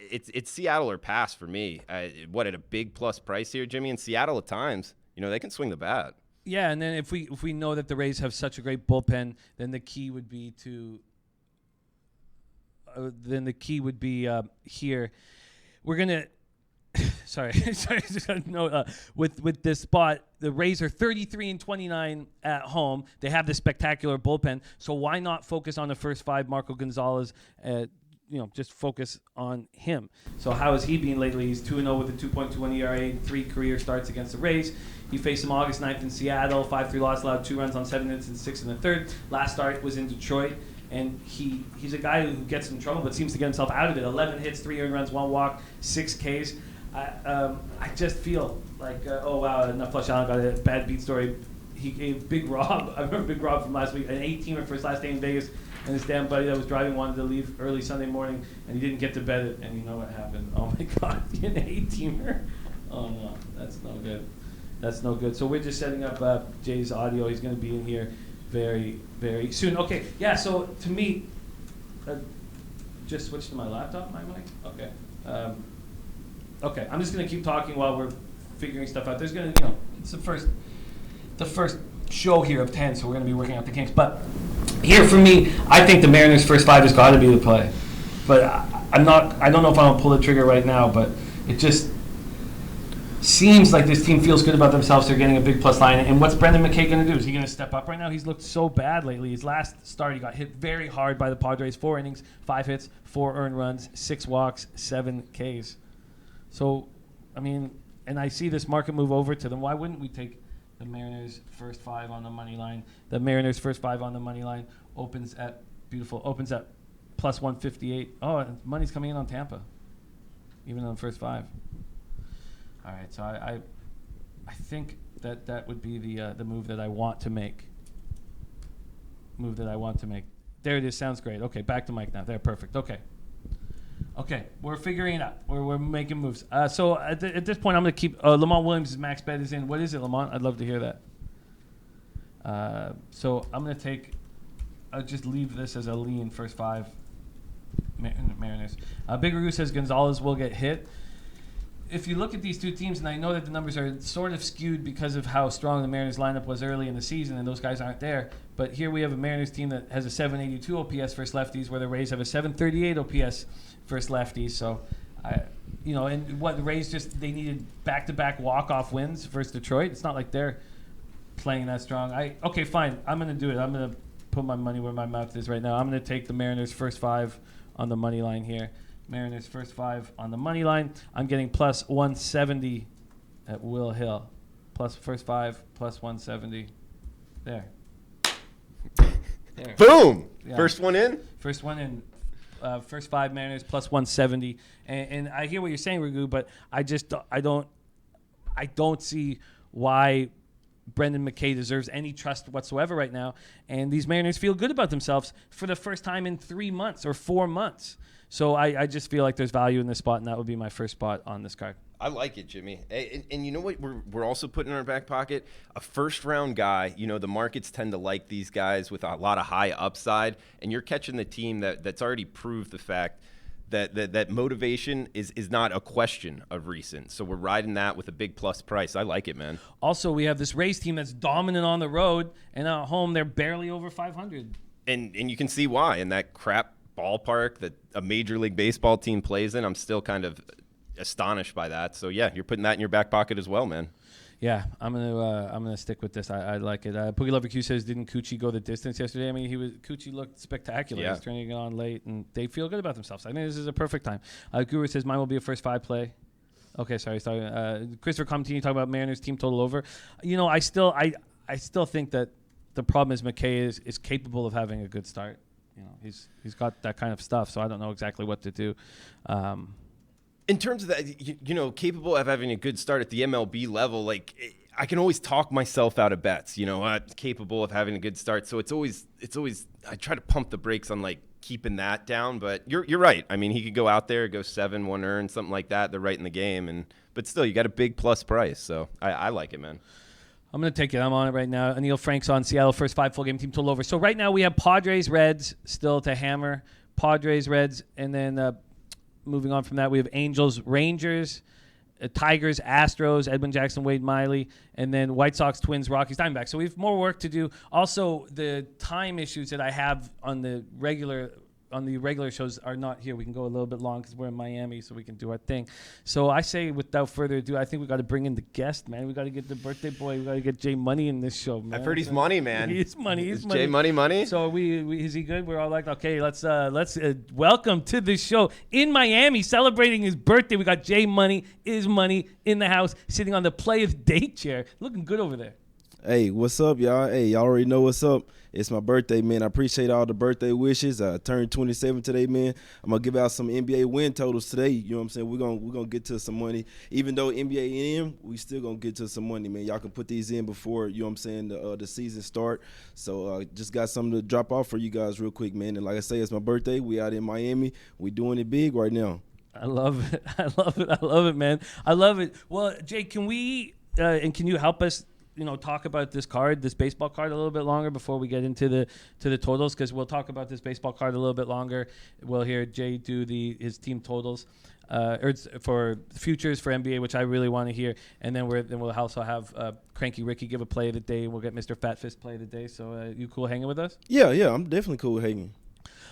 B: it's Seattle or pass for me. At a big plus price here, Jimmy. And Seattle at times, they can swing the bat.
A: Yeah, and then if we know that the Rays have such a great bullpen, then the key would be here. We're gonna. Sorry. Just no. With this spot, the Rays are 33-29 at home. They have this spectacular bullpen. So why not focus on the first 5? Marco Gonzales. Just focus on him. So how has he been lately? He's 2-0 with a 2.21 ERA, 3 career starts against the Rays. He faced them August 9th in Seattle, 5-3 loss, allowed 2 runs on 7 hits and 6 in the third. Last start was in Detroit, and he's a guy who gets in trouble but seems to get himself out of it. 11 hits, 3 earned runs, 1 walk, 6 Ks. I just feel like, enough Flush Allen got a bad beat story. He gave Big Rob, I remember Big Rob from last week, an 18er for his last day in Vegas, and his damn buddy that was driving wanted to leave early Sunday morning, and he didn't get to bed, and you know what happened. Oh my God, an 18er? Oh no, that's no good. That's no good. So we're just setting up Jay's audio. He's going to be in here very, very soon. Okay, yeah, so to me, just switch to my laptop, my mic? Okay. Okay, I'm just going to keep talking while we're figuring stuff out. There's going to, it's the first show here of 10, so we're going to be working out the kinks. But here for me, I think the Mariners' first 5 has got to be the play. But I don't know if I'm going to pull the trigger right now, but it just, seems like this team feels good about themselves. They're getting a big plus line. And what's Brendan McKay going to do? Is he going to step up right now? He's looked so bad lately. His last start, he got hit very hard by the Padres. 4 innings, 5 hits, 4 earned runs, 6 walks, 7 Ks. So, I mean, and I see this market move over to them. Why wouldn't we take the Mariners first 5 on the money line? The Mariners first 5 on the money line opens at plus 158. Oh, and money's coming in on Tampa, even on the first 5. All right, so I think that would be the move that I want to make. There it is. Sounds great. Okay, back to Mike now. There, perfect. Okay, we're figuring it out. We're making moves. So at this point, I'm going to keep Lamont Williams' max bet is in. What is it, Lamont? I'd love to hear that. So I'm going to I'll just leave this as a lean first 5 Mariners. Big Roo says Gonzales will get hit. If you look at these two teams, and I know that the numbers are sort of skewed because of how strong the Mariners lineup was early in the season, and those guys aren't there. But here we have a Mariners team that has a 782 OPS versus lefties, where the Rays have a 738 OPS versus lefties. So, and what the Rays they needed back-to-back walk-off wins versus Detroit. It's not like they're playing that strong. Okay, fine. I'm going to do it. I'm going to put my money where my mouth is right now. I'm going to take the Mariners first 5 on the money line here. Mariners first 5 on the money line. I'm getting plus 170 at Will Hill. Plus first 5, plus 170. There.
B: Boom!
A: Yeah.
B: First one in?
A: First one in. First 5 Mariners plus 170. And I hear what you're saying, Ragu, but I don't see why Brendan McKay deserves any trust whatsoever right now. And these Mariners feel good about themselves for the first time in 3 months or 4 months. So I just feel like there's value in this spot, and that would be my first spot on this card.
B: I like it, Jimmy. And you know what we're also putting in our back pocket? A first-round guy. You know, the markets tend to like these guys with a lot of high upside, and you're catching the team that's already proved the fact that motivation is not a question of recent. So we're riding that with a big plus price. I like it, man.
A: Also, we have this Rays team that's dominant on the road, and at home they're barely over 500.
B: And you can see why. In that crap ballpark that a Major League Baseball team plays in, I'm still kind of astonished by that. So yeah, you're putting that in your back pocket as well, man.
A: Yeah, I'm gonna stick with this. I like it. Pookie Lover Q says, didn't Coochie go the distance yesterday? I mean, Coochie looked spectacular.
B: Yeah.
A: He's turning it on late, and they feel good about themselves. I think this is a perfect time. Guru says mine will be a first 5 play. Okay, sorry. Christopher Comtini talking about Mariners team total over. You know, I still think that the problem is McKay is capable of having a good start. You know, he's got that kind of stuff, so I don't know exactly what to do.
B: In terms of that, you know, capable of having a good start at the MLB level, like I can always talk myself out of bets. You know, capable of having a good start. So it's always I try to pump the brakes on like keeping that down. But you're right. I mean, he could go out there, go 7, 1 earned, something like that. They're right in the game, but still, you got a big plus price. So I like it, man.
A: I'm going to take it. I'm on it right now. Anil Frank's on Seattle, first 5 full game team total over. So right now we have Padres, Reds still to hammer. Padres, Reds, and then moving on from that, we have Angels, Rangers, Tigers, Astros, Edwin Jackson, Wade Miley, and then White Sox, Twins, Rockies, Diamondbacks. So we have more work to do. Also, the time issues that I have on the regular shows are not here. We can go a little bit long because we're in Miami, so we can do our thing. So I say, without further ado, I think we got to bring in the guest, man. We got to get the birthday boy. We got to get Jay Money in this show, man.
B: I've heard he's money, man.
A: He's money.
B: Is Jay Money?
A: So is he good? We're all like, okay, let's welcome to the show in Miami, celebrating his birthday. We got Jay Money is money in the house, sitting on the play of date chair, looking good over there.
E: Hey, what's up, y'all? Hey, y'all already know what's up. It's my birthday, man. I appreciate all the birthday wishes. I turned 27 today, man. I'm going to give out some NBA win totals today. You know what I'm saying? We're gonna get to some money. Even though NBA in, we still going to get to some money, man. Y'all can put these in before, you know what I'm saying, the season start. So just got something to drop off for you guys real quick, man. And like I say, it's my birthday. We out in Miami. We doing it big right now.
A: I love it. I love it, man. I love it. Well, Jay, can we and can you help us talk about this baseball card a little bit longer before we get into the totals? Because we'll talk about this baseball card a little bit longer. We'll hear Jay do his team totals for futures for NBA, which I really want to hear. And then we'll also have Cranky Ricky give a play of the day. We'll get Mr. Fat Fist play of the day. So you cool hanging with us?
E: Yeah, I'm definitely cool hanging.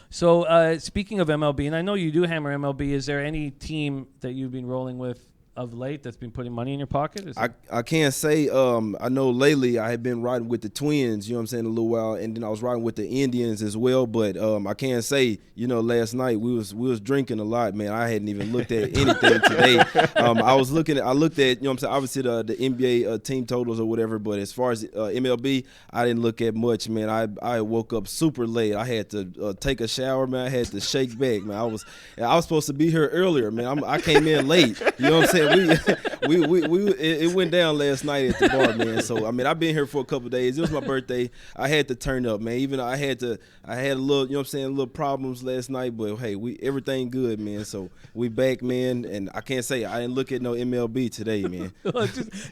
A: So speaking of MLB, and I know you do hammer MLB, is there any team that you've been rolling with of late that's been putting money in your pocket?
E: I can't say. I know lately I had been riding with the Twins, you know what I'm saying, a little while, and then I was riding with the Indians as well. But I can't say, last night we was drinking a lot, man. I hadn't even looked at anything today. I looked at, you know what I'm saying, obviously the NBA team totals or whatever. But as far as MLB, I didn't look at much, man. I woke up super late. I had to take a shower, man. I had to shake back, man. I was supposed to be here earlier, man. I came in late. You know what I'm saying? It went down last night at the bar, man. So I mean, I've been here for a couple of days. It was my birthday. I had to turn up, man. Even I had a little, you know what I'm saying, little problems last night, but hey, everything good, man. So we back, man. And I can't say I didn't look at no MLB today, man.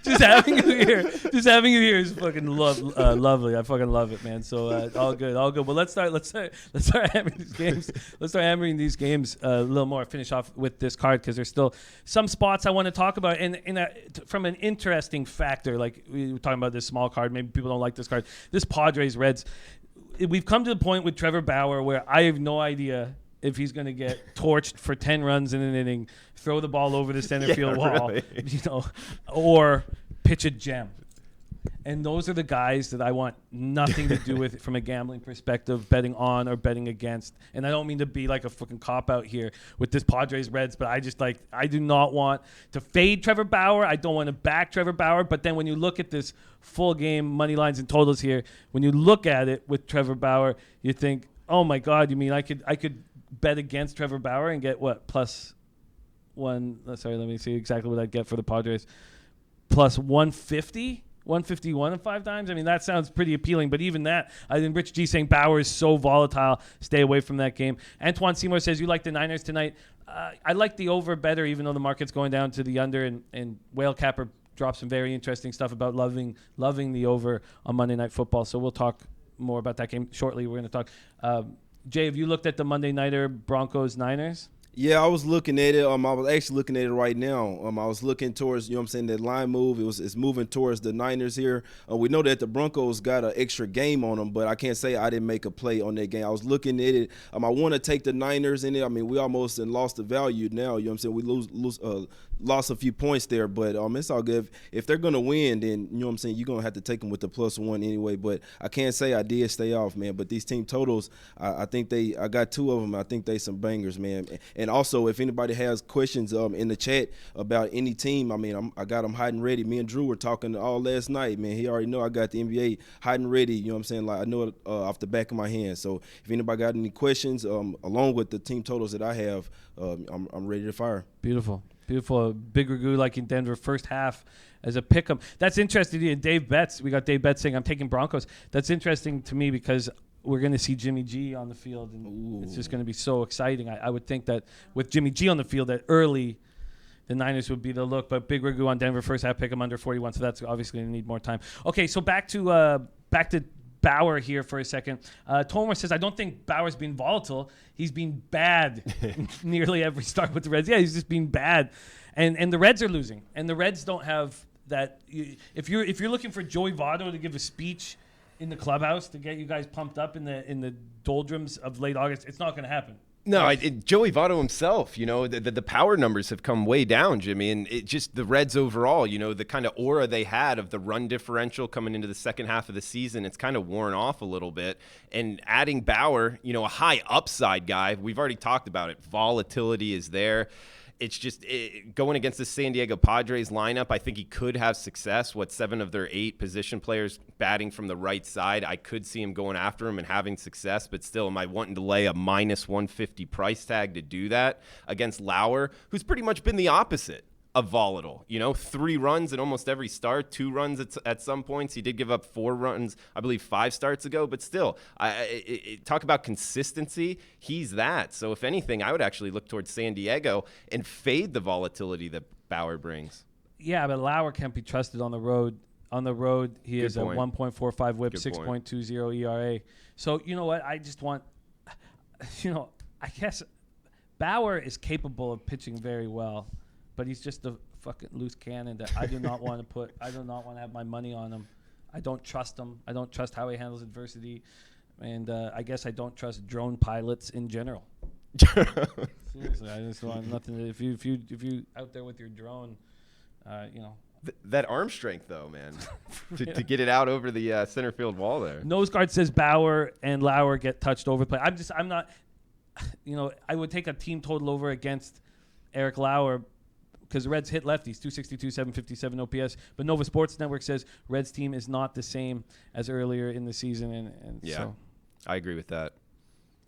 A: just having you here is fucking lovely. I fucking love it, man. So all good. Well, let's start hammering these games. Let's start hammering these games a little more. Finish off with this card because there's still some spots I want to talk about. And from an interesting factor, like we were talking about this small card. Maybe people don't like this card. This Padres Reds. We've come to the point with Trevor Bauer where I have no idea if he's going to get torched for 10 runs in an inning, throw the ball over the center field wall,
B: really.
A: Or pitch a gem. And those are the guys that I want nothing to do with from a gambling perspective, betting on or betting against. And I don't mean to be like a fucking cop-out here with this Padres Reds, but I do not want to fade Trevor Bauer. I don't want to back Trevor Bauer. But then when you look at this full game money lines and totals here, when you look at it with Trevor Bauer, you think, oh my God, you mean I could bet against Trevor Bauer and get what? Plus one. Sorry, let me see exactly what I'd get for the Padres. Plus 150? 151 and 5 times. I mean, that sounds pretty appealing, but even that, I think Rich G saying Bauer is so volatile. Stay away from that game. Antoine Seymour says you like the Niners tonight. I like the over better, even though the market's going down to the under. And Whale Capper dropped some very interesting stuff about loving the over on Monday Night Football. So we'll talk more about that game shortly. We're going to talk. Jay, have you looked at the Monday Nighter Broncos Niners?
E: Yeah, I was looking at it. I was actually looking at it right now. I was looking towards, you know what I'm saying, that line move. It's moving towards the Niners here. We know that the Broncos got an extra game on them, but I can't say I didn't make a play on that game. I was looking at it. I want to take the Niners in it. I mean, we almost lost the value now. You know what I'm saying? We lost a few points there, but it's all good. If they're going to win, then, you know what I'm saying, you're going to have to take them with the +1 anyway. But I can't say I did stay off, man. But these team totals, I think I got 2 of them. I think they some bangers, man. And also, if anybody has questions in the chat about any team, I mean, I got them hot and ready. Me and Drew were talking all last night, man. He already know I got the NBA hot and ready. You know what I'm saying? Like, I know it off the back of my hand. So if anybody got any questions, along with the team totals that I have, I'm ready to fire.
A: Beautiful. Big Ragu like in Denver, first half as a pick'em. That's interesting. Dave Betts, we got Dave Betts saying, I'm taking Broncos. That's interesting to me because we're going to see Jimmy G on the field, and it's just going to be so exciting. I would think that with Jimmy G on the field, that early the Niners would be the look. But Big Ragu on Denver, first half pick'em under 41, so that's obviously going to need more time. Okay, so back to Bauer here for a second. Tomer says, I don't think Bauer's been volatile. He's been bad nearly every start with the Reds. Yeah, he's just been bad. And the Reds are losing. And the Reds don't have that. If you're looking for Joey Votto to give a speech in the clubhouse to get you guys pumped up in the doldrums of late August, it's not going to happen.
B: No, Joey Votto himself, the power numbers have come way down, Jimmy, and it just the Reds overall, the kind of aura they had of the run differential coming into the second half of the season, it's kind of worn off a little bit. And adding Bauer, a high upside guy, we've already talked about it. Volatility is there. It's just going against the San Diego Padres lineup, I think he could have success. 7 of their 8 position players batting from the right side. I could see him going after him and having success, but still, am I wanting to lay a -150 price tag to do that against Lauer, who's pretty much been the opposite of volatile? 3 runs in almost every start, 2 runs at some points. He did give up 4 runs, I believe, 5 starts ago, but still, talk about consistency. He's that. So if anything, I would actually look towards San Diego and fade the volatility that Bauer brings.
A: Yeah, but Lauer can't be trusted on the road. On the road, he is a 1.45 whip, 6.20 ERA. So, you know what? I just want, I guess Bauer is capable of pitching very well. But he's just a fucking loose cannon that I do not want to have my money on him. I don't trust him. I don't trust how he handles adversity. And I guess I don't trust drone pilots in general. Seriously, I just want nothing. If you out there with your drone
B: That arm strength, though, man, to get it out over the center field wall there.
A: Nose guard says Bauer and Lauer get touched over play. I'm not, I would take a team total over against Eric Lauer because the Reds hit lefties, 262, 757 OPS. But Nova Sports Network says Reds team is not the same as earlier in the season. And
B: yeah,
A: so,
B: I agree with that.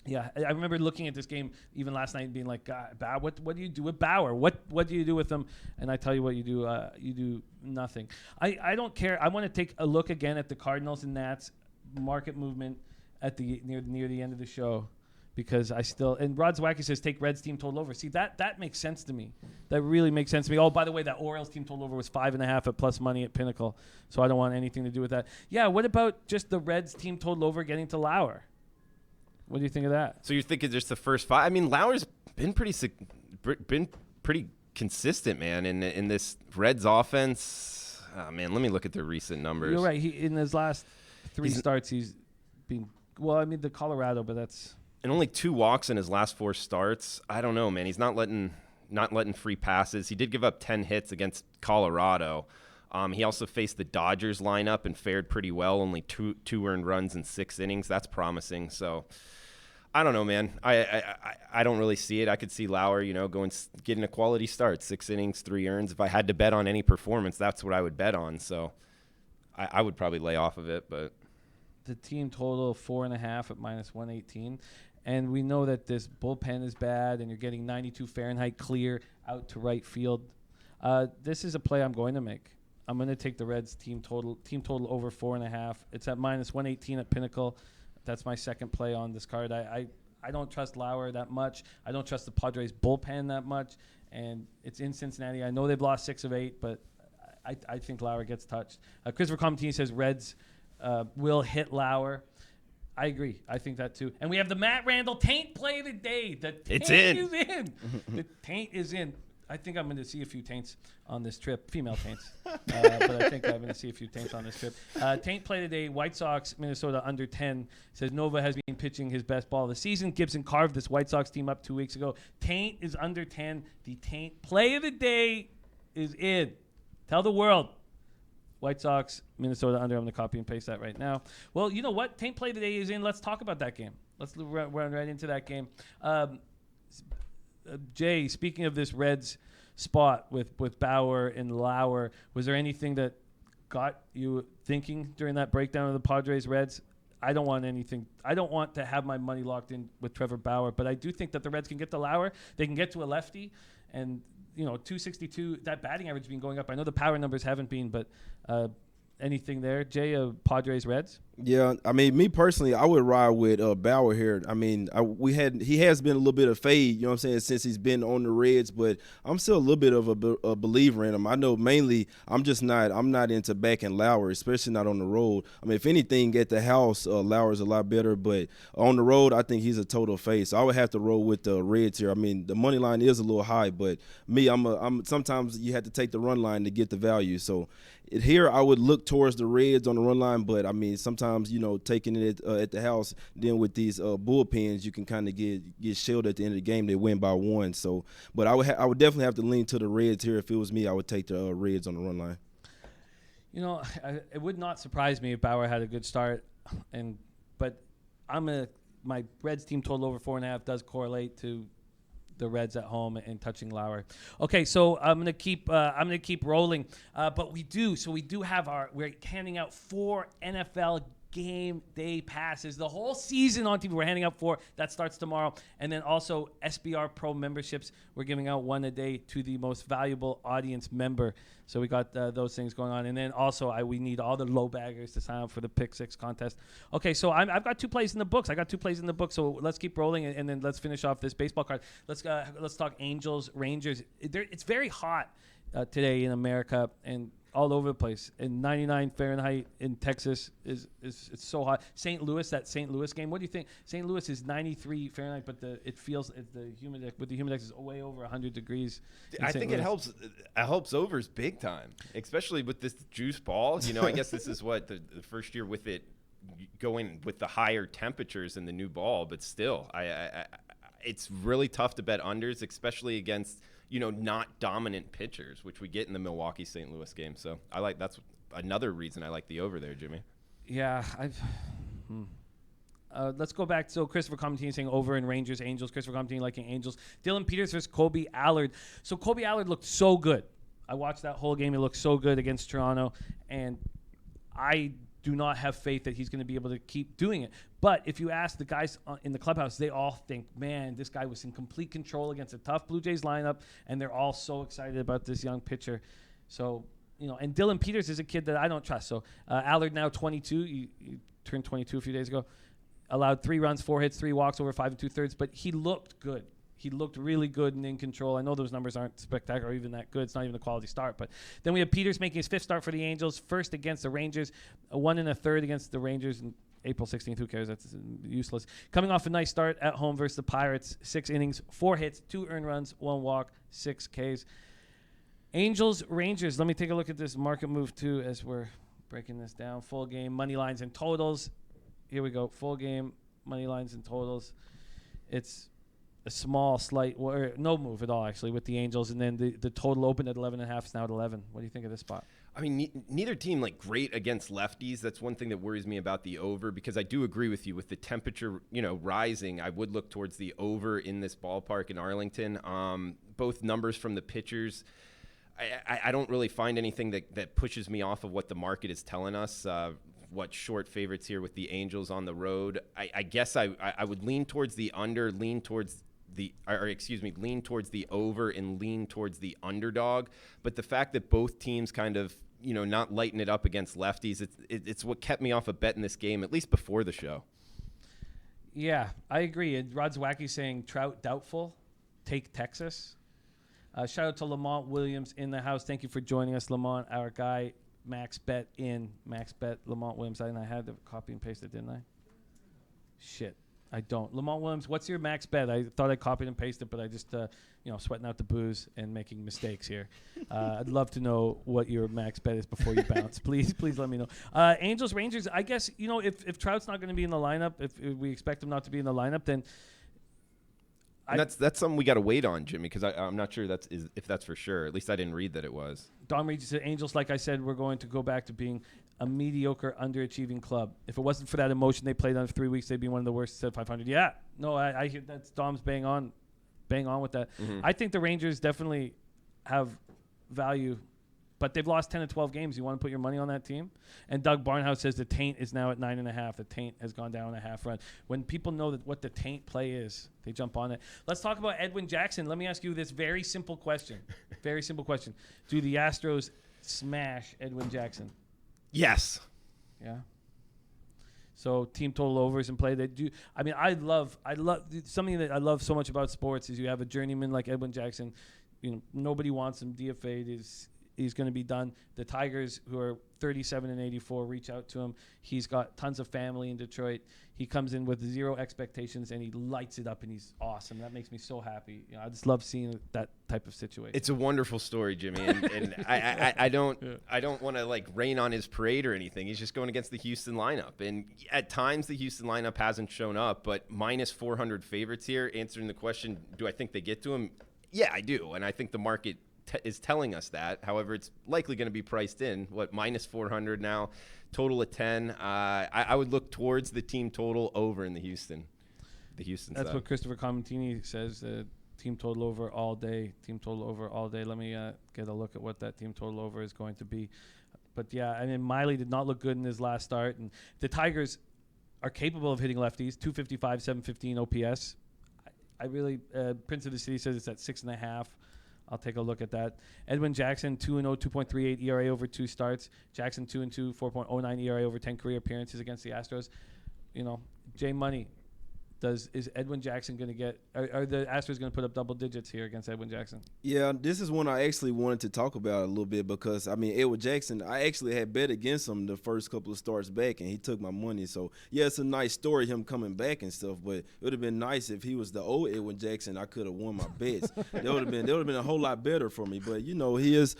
A: Yeah, I remember looking at this game even last night and being like, God, what do you do with Bauer? What do you do with him? And I tell you what you do. You do nothing. I don't care. I want to take a look again at the Cardinals and Nats market movement at the near the end of the show because and Rod Zwacky says take Reds team total over. See, that makes sense to me. That really makes sense to me. Oh, by the way, that Orioles team total over was 5.5 at plus money at Pinnacle. So I don't want anything to do with that. Yeah, what about just the Reds team total over getting to Lauer? What do you think of that?
B: So you're thinking just the first 5? I mean, Lauer's been pretty consistent, man, in this Reds offense. Oh, man, let me look at the recent numbers.
A: You're right. In his last 3 starts, he's been the Colorado, but that's
B: and only 2 walks in his last 4 starts. I don't know, man. He's not letting free passes. He did give up 10 hits against Colorado. He also faced the Dodgers lineup and fared pretty well. Only two earned runs in 6 innings. That's promising. So. I don't know, man. I don't really see it. I could see Lauer, getting a quality start, 6 innings, 3 earns. If I had to bet on any performance, that's what I would bet on. So I would probably lay off of it. But
A: the team total 4.5 at minus 118, and we know that this bullpen is bad, and you're getting 92 Fahrenheit clear out to right field. This is a play I'm going to make. I'm going to take the Reds team total over 4.5. It's at minus 118 at Pinnacle. That's my second play on this card. I don't trust Lauer that much. I don't trust the Padres bullpen that much. And it's in Cincinnati. I know they've lost 6 of 8, but I think Lauer gets touched. Christopher Comatini says Reds will hit Lauer. I agree. I think that too. And we have the Matt Randall taint play of the day.
B: It's in.
A: Is in. The taint is in. I think I'm going to see a few taints on this trip, female taints. But I think I'm going to see a few taints on this trip. Taint play today, White Sox, Minnesota under 10. Says Nova has been pitching his best ball of the season. Gibson carved this White Sox team up 2 weeks ago. Taint is under 10. The taint play of the day is in. Tell the world. White Sox, Minnesota under. I'm going to copy and paste that right now. Well, you know what? Taint play today is in. Let's talk about that game. Let's run right into that game. Jay, speaking of this Reds spot with Bauer and Lauer, was there anything that got you thinking during that breakdown of the Padres Reds? I don't want anything. I don't want to have my money locked in with Trevor Bauer, but I do think that the Reds can get to Lauer. They can get to a lefty, and 262. That batting average has been going up. I know the power numbers haven't been, but anything there, Jay? Padres Reds?
E: Yeah, I mean, me personally, I would ride with Bauer here. I mean, he has been a little bit of fade, you know what I'm saying, since he's been on the Reds, but I'm still a little bit of a believer in him. I know mainly I'm not into backing Lauer, especially not on the road. I mean, if anything, at the house, Lauer's a lot better, but on the road, I think he's a total fade. So I would have to roll with the Reds here. I mean, the money line is a little high, but me, I'm sometimes you have to take the run line to get the value. So here I would look towards the Reds on the run line, but I mean, sometimes, taking it at the house, then with these bullpens, you can kind of get shelled at the end of the game. They win by 1. So, but I would definitely have to lean to the Reds here. If it was me, I would take the Reds on the run line.
A: It would not surprise me if Bauer had a good start, but my Reds team total over 4.5 does correlate to the Reds at home and touching Lauer. Okay, so I'm gonna keep rolling, but we do have we're handing out 4 NFL game day passes the whole season on TV. We're handing out 4. That starts tomorrow, and then also SBR Pro memberships. We're giving out 1 a day to the most valuable audience member. So we got those things going on, and then also we need all the LoBaggers to sign up for the Pick 6 contest. Okay, so I've got 2 plays in the books. So let's keep rolling, and then let's finish off this baseball card. Let's talk Angels, Rangers. It's very hot today in America and all over the place. And 99 Fahrenheit in Texas it's so hot. St. Louis game. What do you think? St. Louis is 93 Fahrenheit, but the humidex is way over 100 degrees.
B: I think it helps. It helps overs big time, especially with this juice ball. I guess this is what the first year with it going with the higher temperatures in the new ball, but still, it's really tough to bet unders, especially against not dominant pitchers, which we get in the Milwaukee-St. Louis game. So that's another reason I like the over there, Jimmy.
A: Yeah, let's go back. So Christopher Comentini saying over in Rangers, Angels. Christopher Comentini liking Angels. Dylan Peters versus Colby Allard. So Colby Allard looked so good. I watched that whole game. He looked so good against Toronto, and I do not have faith that he's going to be able to keep doing it. But if you ask the guys in the clubhouse, they all think, man, this guy was in complete control against a tough Blue Jays lineup, and they're all so excited about this young pitcher. So, and Dylan Peters is a kid that I don't trust. So Allard now 22. He turned 22 a few days ago. Allowed 3 runs, 4 hits, 3 walks over 5 2/3, but he looked good. He looked really good and in control. I know those numbers aren't spectacular or even that good. It's not even a quality start. But then we have Peters making his 5th start for the Angels, first against the Rangers, 1 1/3 against the Rangers in April 16th. Who cares? That's useless. Coming off a nice start at home versus the Pirates, 6 innings, 4 hits, 2 earned runs, 1 walk, 6 Ks. Angels, Rangers. Let me take a look at this market move too as we're breaking this down. Full game, money lines and totals. Here we go. Full game, money lines and totals. It's a small, slight, or no move at all, actually, with the Angels. And then the total opened at 11.5. It's now at 11. What do you think of this spot?
B: I mean, neither team great against lefties. That's one thing that worries me about the over, because I do agree with you with the temperature, rising. I would look towards the over in this ballpark in Arlington. Both numbers from the pitchers. I don't really find anything that pushes me off of what the market is telling us. What short favorites here with the Angels on the road. I guess I would lean towards the under, lean towards the over, and lean towards the underdog. But the fact that both teams kind of, not lighting it up against lefties, it's what kept me off of betting this game, at least before the show.
A: Yeah, I agree. Rod Zwacky saying Trout doubtful, take Texas. Shout out to Lamont Williams in the house. Thank you for joining us, Lamont, our guy. Max Bet, Lamont Williams. I had to copy and paste it, didn't I? Shit, I don't. Lamont Williams, what's your max bet? I thought I copied and pasted, but I just, sweating out the booze and making mistakes here. I'd love to know what your max bet is before you bounce. Please let me know. Angels, Rangers, I guess, if Trout's not going to be in the lineup, if we expect him not to be in the lineup, then
B: that's something we got to wait on, Jimmy, because I'm not sure if that's for sure. At least I didn't read that it was.
A: Don Reed said, Angels, like I said, we're going to go back to being a mediocre, underachieving club. If it wasn't for that emotion they played on for 3 weeks, they'd be one of the worst at 500. Yeah, no, I hear that's Dom's bang on with that. Mm-hmm. I think the Rangers definitely have value, but they've lost 10 to 12 games. You want to put your money on that team? And Doug Barnhouse says the taint is now at 9.5. The taint has gone down a half run. When people know what the taint play is, they jump on it. Let's talk about Edwin Jackson. Let me ask you this very simple question. Very simple question. Do the Astros smash Edwin Jackson?
B: Yes.
A: Yeah. So team total overs in play. They do. I mean, I love something that I love so much about sports is you have a journeyman like Edwin Jackson. Nobody wants him DFA'd. He's going to be done. The Tigers, who are 37 and 84, reach out to him. He's got tons of family in Detroit. He comes in with 0 expectations, and he lights it up, and he's awesome. That makes me so happy. I just love seeing that type of situation.
B: It's a wonderful story, Jimmy, and I don't want to rain on his parade or anything. He's just going against the Houston lineup, and at times the Houston lineup hasn't shown up. But minus 400 favorites here. Answering the question, do I think they get to him? Yeah, I do, and I think the market is telling us that. However, it's likely going to be priced in. Minus 400 now, total of 10. I would look towards the team total over in the Houston
A: That's
B: side.
A: what Christopher Comentini says. Team total over all day. Team total over all day. Let me get a look at what that team total over is going to be. But yeah, I mean, Miley did not look good in his last start, and the Tigers are capable of hitting lefties. 255, 715 OPS. I really Prince of the City says it's at 6.5. I'll take a look at that. Edwin Jackson, 2-0, 2.38 ERA over 2 starts. Jackson, 2-2, 4.09 ERA over 10 career appearances against the Astros. Jay Money, is Edwin Jackson going to get – are the Astros going to put up double digits here against Edwin Jackson?
E: Yeah, this is one I actually wanted to talk about a little bit because, Edwin Jackson, I actually had bet against him the first couple of starts back, and he took my money. So, yeah, it's a nice story, him coming back and stuff, but it would have been nice if he was the old Edwin Jackson. I could have won my bets. That would have been a whole lot better for me. But, he is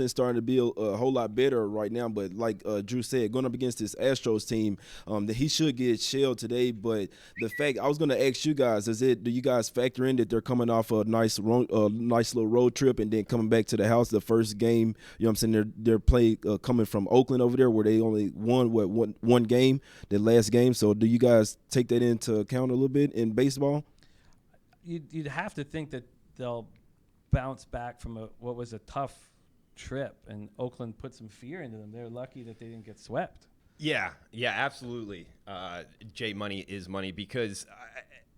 E: starting to be a whole lot better right now. But like Drew said, going up against this Astros team, that he should get shelled today, but – the fact I was going to ask you guys, do you guys factor in that they're coming off a nice little road trip and then coming back to the house the first game? You know what I'm saying? They're coming from Oakland over there where they only won one game, the last game. So do you guys take that into account a little bit in baseball?
A: You'd have to think that they'll bounce back from what was a tough trip, and Oakland put some fear into them. They're lucky that they didn't get swept.
B: Yeah, absolutely. Jay, money is money because,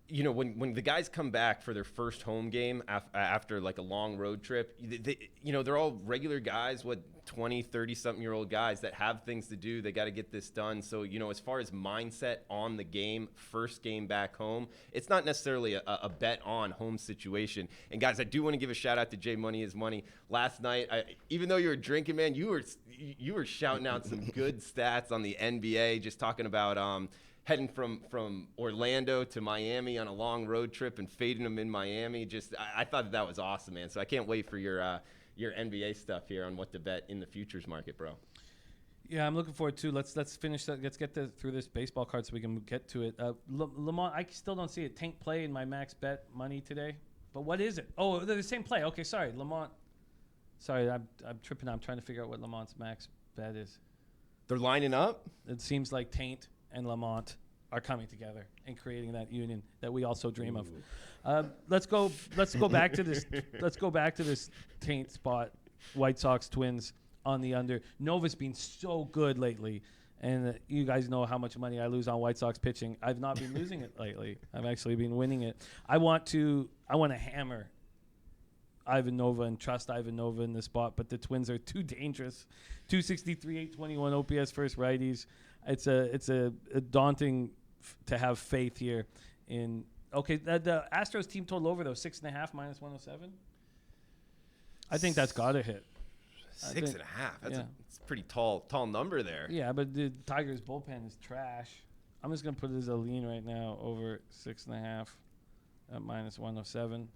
B: when the guys come back for their first home game after like a long road trip, they're all regular guys, 20, 30-something-year-old guys that have things to do. They got to get this done. So, as far as mindset on the game, first game back home, it's not necessarily a bet on home situation. And, guys, I do want to give a shout-out to Jay Money is Money. Last night, even though you were drinking, man, you were shouting out some good stats on the NBA, just talking about heading from Orlando to Miami on a long road trip and fading them in Miami. I thought that was awesome, man. So I can't wait for your NBA stuff here on what to bet in the futures market, bro.
A: Yeah, I'm looking forward to. Let's finish that. Let's get through this baseball card so we can get to it. Lamont, I still don't see it. Tank play in my max bet money today. But what is it? Oh, they're the same play. Okay, sorry, Lamont. Sorry, I'm tripping. I'm trying to figure out what Lamont's max bet is.
B: They're lining up?
A: It seems like Taint and Lamont are coming together and creating that union that we also dream of. Let's go back to this. Let's go back to this Taint spot. White Sox Twins on the under. Nova's been so good lately, and you guys know how much money I lose on White Sox pitching. I've not been losing it lately. I've actually been winning it. I want to hammer Ivan Nova and trust Ivan Nova in this spot, but the Twins are too dangerous. 263, 821 OPS first righties. It's a daunting to have faith here in. Okay, the Astros team total over though 6.5 minus 107. I think that's got to hit.
B: 6.5. That's a pretty tall number there.
A: Yeah, but the Tigers bullpen is trash. I'm just gonna put it as a lean right now over 6.5 at minus 107.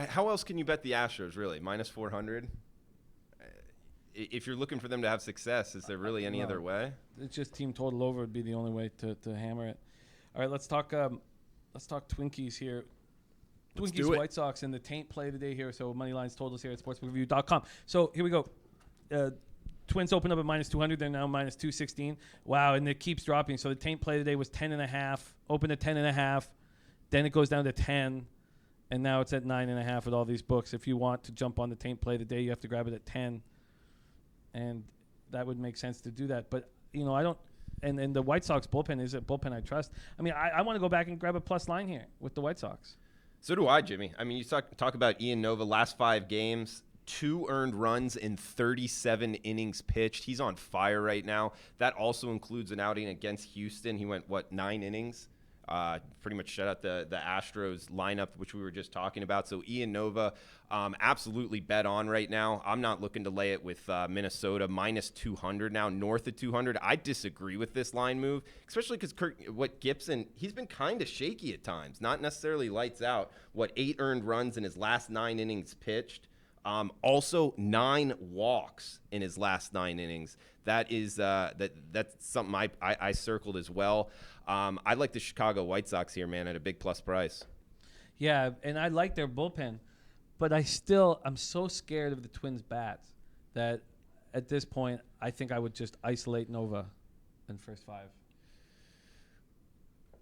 B: How else can you bet the Astros, really? Minus 400? If you're looking for them to have success, is there really any other way?
A: It's just team total over would be the only way to hammer it. All right, let's talk Twinkies here. Twinkies White Sox and the Taint play today here. So money lines totals here at sportsbookreview.com. So here we go. Twins open up at minus 200. They're now minus 216. Wow, and it keeps dropping. So the Taint play today was 10.5. Opened at 10.5. Then it goes down to 10. And now it's at 9.5 with all these books. If you want to jump on the Taint play today, you have to grab it at 10. And that would make sense to do that. But, I don't. And the White Sox bullpen is a bullpen I trust. I mean, I want to go back and grab a plus line here with the White Sox.
B: So do I, Jimmy. I mean, you talk about Ian Nova, last 5 games, 2 earned runs in 37 innings pitched. He's on fire right now. That also includes an outing against Houston. He went, 9 innings? Pretty much shut out the Astros lineup, which we were just talking about. So Ian Nova, absolutely bet on right now. I'm not looking to lay it with Minnesota, minus 200 now, north of 200. I disagree with this line move, especially because Gibson, he's been kind of shaky at times, not necessarily lights out. 8 earned runs in his last 9 innings pitched. Also 9 walks in his last 9 innings. That is that's something I circled as well. I like the Chicago White Sox here, man, at a big plus price.
A: Yeah, and I like their bullpen, but I'm so scared of the Twins' bats that at this point I think I would just isolate Nova in first 5.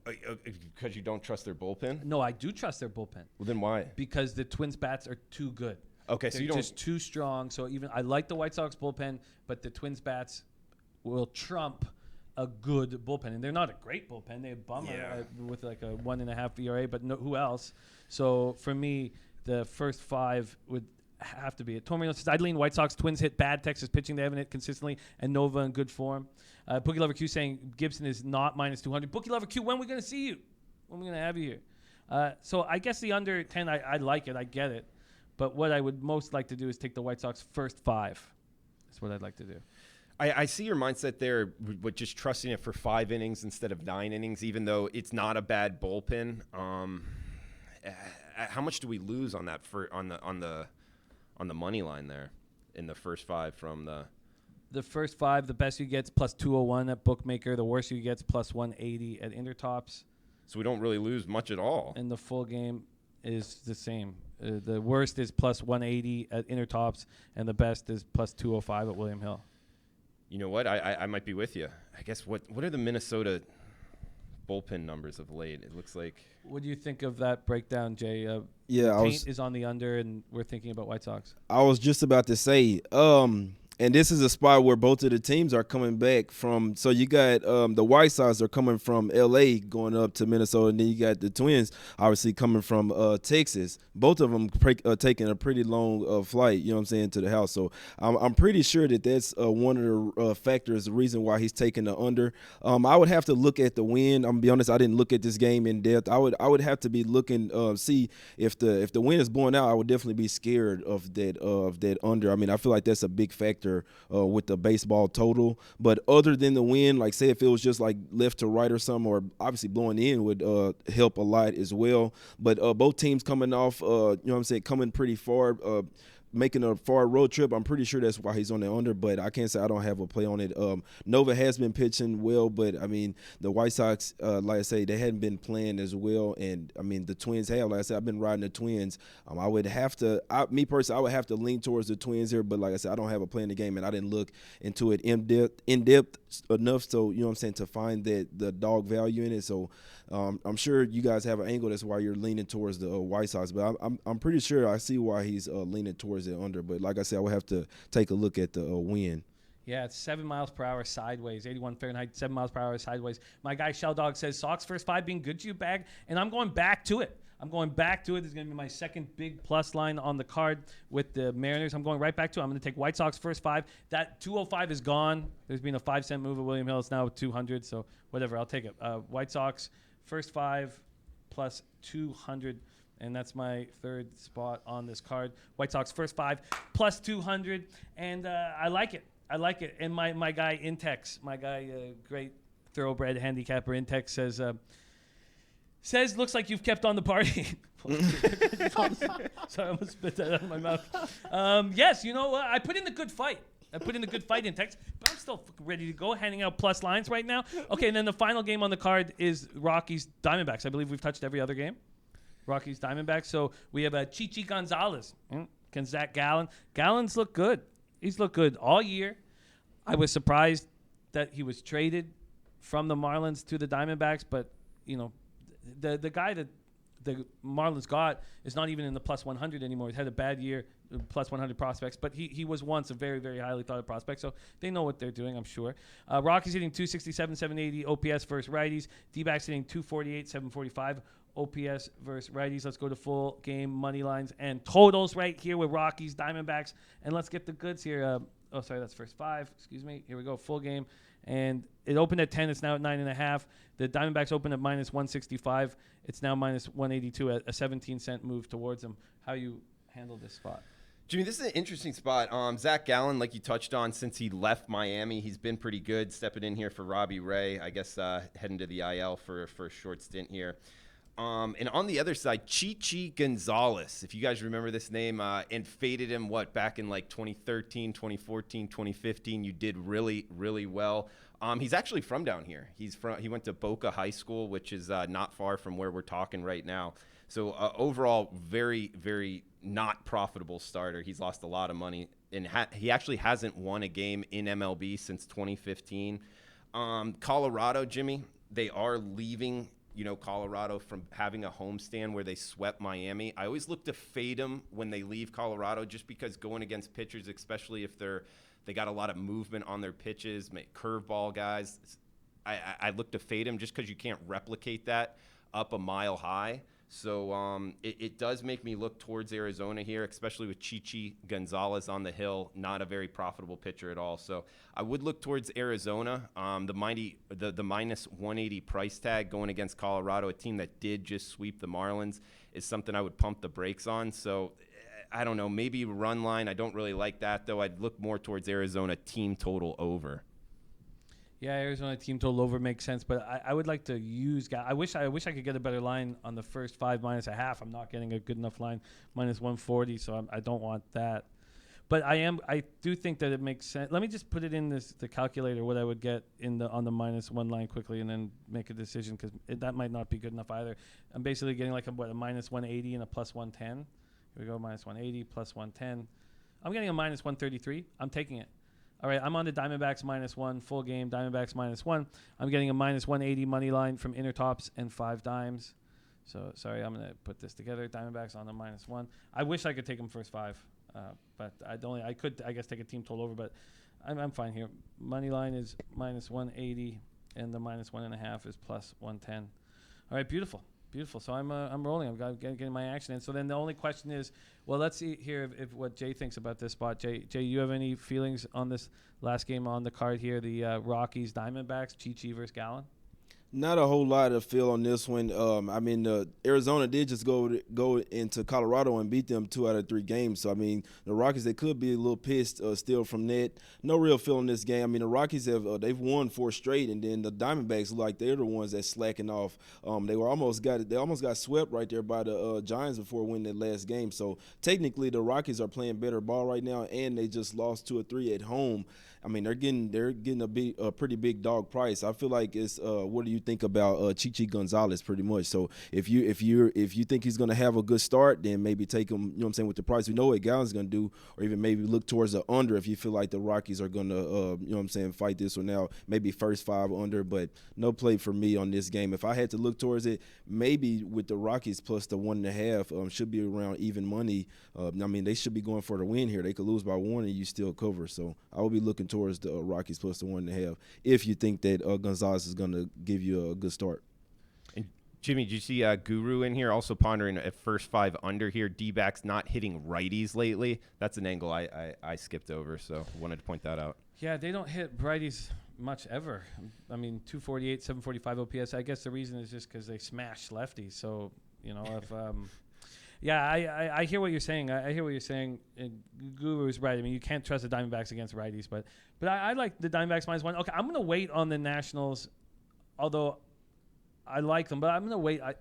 B: Because you don't trust their bullpen?
A: No, I do trust their bullpen.
B: Well, then why?
A: Because the Twins' bats are too good.
B: Okay, so
A: they're just too strong. So even I like the White Sox bullpen, but the Twins' bats will trump a good bullpen, and they're not a great bullpen. They have bummer with like a 1.5 ERA, but who else? So for me, the first 5 would have to be it. Tormino says I'd lean White Sox. Twins hit bad Texas pitching. They haven't hit consistently, and Nova in good form. Bookie Lover Q saying Gibson is not minus 200. Bookie Lover Q, when are we going to see you? When are we going to have you here? So I guess the under 10, I like it. I get it. But what I would most like to do is take the White Sox first 5. That's what I'd like to do.
B: I see your mindset there with just trusting it for 5 innings instead of 9 innings, even though it's not a bad bullpen. How much do we lose on that on the money line there in the first 5 from the
A: first 5? The best you get's plus 201 at Bookmaker. The worst you get's plus 180 at Intertops.
B: So we don't really lose much at all.
A: And the full game is the same. The worst is plus 180 at Intertops, and the best is plus 205 at William Hill.
B: You know what? I might be with you. I guess what are the Minnesota bullpen numbers of late? It looks like.
A: What do you think of that breakdown, Jay?
E: Yeah,
A: is on the under, and we're thinking about White Sox.
E: I was just about to say, and this is a spot where both of the teams are coming back from. So you got the White Sox are coming from L.A. going up to Minnesota, and then you got the Twins obviously coming from Texas. Both of them taking a pretty long flight, you know what I'm saying, to the house. So I'm pretty sure that that's one of the factors, the reason why he's taking the under. I would have to look at the win. I'm gonna be honest, I didn't look at this game in depth. I would have to be looking, see if the win is blowing out. I would definitely be scared of that under. I mean, I feel like that's a big factor with the baseball total. But other than the win, like say if it was just like left to right or something, or obviously blowing in would help a lot as well. But both teams coming off, you know what I'm saying, coming pretty far, making a far road trip. I'm pretty sure that's why he's on the under, but I can't say I don't have a play on it. Nova has been pitching well, but I mean the White Sox, like I say, they hadn't been playing as well, and I mean the Twins have. Like I said, I've been riding the Twins. I would have to, me personally, I would have to lean towards the Twins here, but like I said, I don't have a play in the game, and I didn't look into it in depth enough, so you know what I'm saying, to find that the dog value in it. So I'm sure you guys have an angle. That's why you're leaning towards the White Sox, but I'm pretty sure I see why he's leaning towards it under. But like I said, I would have to take a look at the win.
A: Yeah, it's 7 miles per hour sideways, 81 Fahrenheit, 7 miles per hour sideways. My guy Shell Dog says Sox first 5 being good to you, bag, and I'm going back to it. There's going to be my second big plus line on the card with the Mariners. I'm going right back to it. I'm going to take White Sox first 5. That 205 is gone. There's been a 5-cent move at William Hill. It's now 200, so whatever. I'll take it. White Sox first 5 plus 200. And that's my third spot on this card. White Sox first 5 plus 200. And I like it. And my guy Intex, great thoroughbred handicapper Intex says looks like you've kept on the party. Sorry, I almost spit that out of my mouth. Yes, you know what? I put in the good fight. Intex, but I'm still ready to go, handing out plus lines right now. Okay, and then the final game on the card is Rockies Diamondbacks. I believe we've touched every other game. Rockies Diamondbacks. So we have Chichi Gonzales. Can Zach Gallen? Gallen's looked good. He's looked good all year. I was surprised that he was traded from the Marlins to the Diamondbacks, but you know, the guy that the Marlins got is not even in the plus 100 anymore. He's had a bad year, plus 100 prospects, but he was once a very, very highly thought of prospect, so they know what they're doing, I'm sure. Rockies hitting 267, 780 OPS versus righties. D-backs hitting 248, 745 OPS versus righties. Let's go to full game money lines and totals right here with Rockies, Diamondbacks, and let's get the goods here. That's first 5. Excuse me. Here we go. Full game. And it opened at 10. It's now at 9.5. The Diamondbacks opened at minus 165. It's now minus 182, a 17-cent move towards them. How you handle this spot?
B: Jimmy, this is an interesting spot. Zach Gallen, like you touched on, since he left Miami, he's been pretty good, stepping in here for Robbie Ray, I guess heading to the IL for a short stint here. And on the other side, Chichi Gonzales, if you guys remember this name, and faded him, back in like 2013, 2014, 2015. You did really, really well. He's actually from down here. He went to Boca High School, which is not far from where we're talking right now. So overall, very, very not profitable starter. He's lost a lot of money, and he actually hasn't won a game in MLB since 2015. Colorado, Jimmy, they are leaving Colorado from having a homestand where they swept Miami. I always look to fade them when they leave Colorado, just because going against pitchers, especially if they got a lot of movement on their pitches, curveball guys, I look to fade them just because you can't replicate that up a mile high. So it does make me look towards Arizona here, especially with Chichi Gonzales on the hill, not a very profitable pitcher at all. So I would look towards Arizona. The minus 180 price tag going against Colorado, a team that did just sweep the Marlins, is something I would pump the brakes on. So I don't know, maybe run line. I don't really like that, though. I'd look more towards Arizona team total over.
A: Yeah, Arizona team total over makes sense, but I would like to use. I wish I could get a better line on the first 5 minus a half. I'm not getting a good enough line, minus 140, so I don't want that. But I do think that it makes sense. Let me just put it in the calculator what I would get on the -1 line quickly, and then make a decision, because that might not be good enough either. I'm basically getting like a -180 and a +110. Here we go, -180 +110. I'm getting a -133. I'm taking it. All right, I'm on the Diamondbacks -1 full game. Diamondbacks -1. I'm getting a -180 money line from Intertops and 5 dimes. So sorry, I'm gonna put this together. Diamondbacks on the -1. I wish I could take them first 5, but I could I guess take a team total over, but I'm fine here. Money line is -180, and the -1.5 is +110. All right, beautiful. Beautiful. So I'm rolling. I'm getting my action in. So then the only question is, well, let's see here if what Jay thinks about this spot. Jay, you have any feelings on this last game on the card here, the Rockies Diamondbacks, Chi versus Gallen?
E: Not a whole lot of feel on this one. I mean, Arizona did just go into Colorado and beat them 2 out of 3 games. So, I mean, the Rockies, they could be a little pissed still from that. No real feel in this game. I mean, the Rockies they've won 4 straight, and then the Diamondbacks look like they're the ones that's slacking off. They almost got swept right there by the Giants before winning that last game. So technically, the Rockies are playing better ball right now, and they just lost 2 or 3 at home. I mean, they're getting a pretty big dog price. I feel like it's what do you think about Chichi Gonzales pretty much? So if you think he's going to have a good start, then maybe take him, you know what I'm saying, with the price. We know what Gallen's going to do, or even maybe look towards the under if you feel like the Rockies are going to, you know what I'm saying, fight this one out. Maybe first 5 under, but no play for me on this game. If I had to look towards it, maybe with the Rockies plus the 1.5 should be around even money. I mean, they should be going for the win here. They could lose by 1 and you still cover. So I will be looking towards the Rockies plus the 1.5 if you think that Gonzales is going to give you a good start.
B: And Jimmy, did you see Guru in here also pondering at first 5 under here? D-backs not hitting righties lately. That's an angle I skipped over, so wanted to point that out. Yeah,
A: they don't hit righties much ever. I mean, 248, 745 OPS. I guess the reason is just because they smash lefties. So, you know, if yeah, I hear what you're saying. I hear what you're saying. Guru's right. I mean, you can't trust the Diamondbacks against righties, but I like the Diamondbacks -1. Okay, I'm gonna wait on the Nationals, although I like them, but I'm gonna wait. I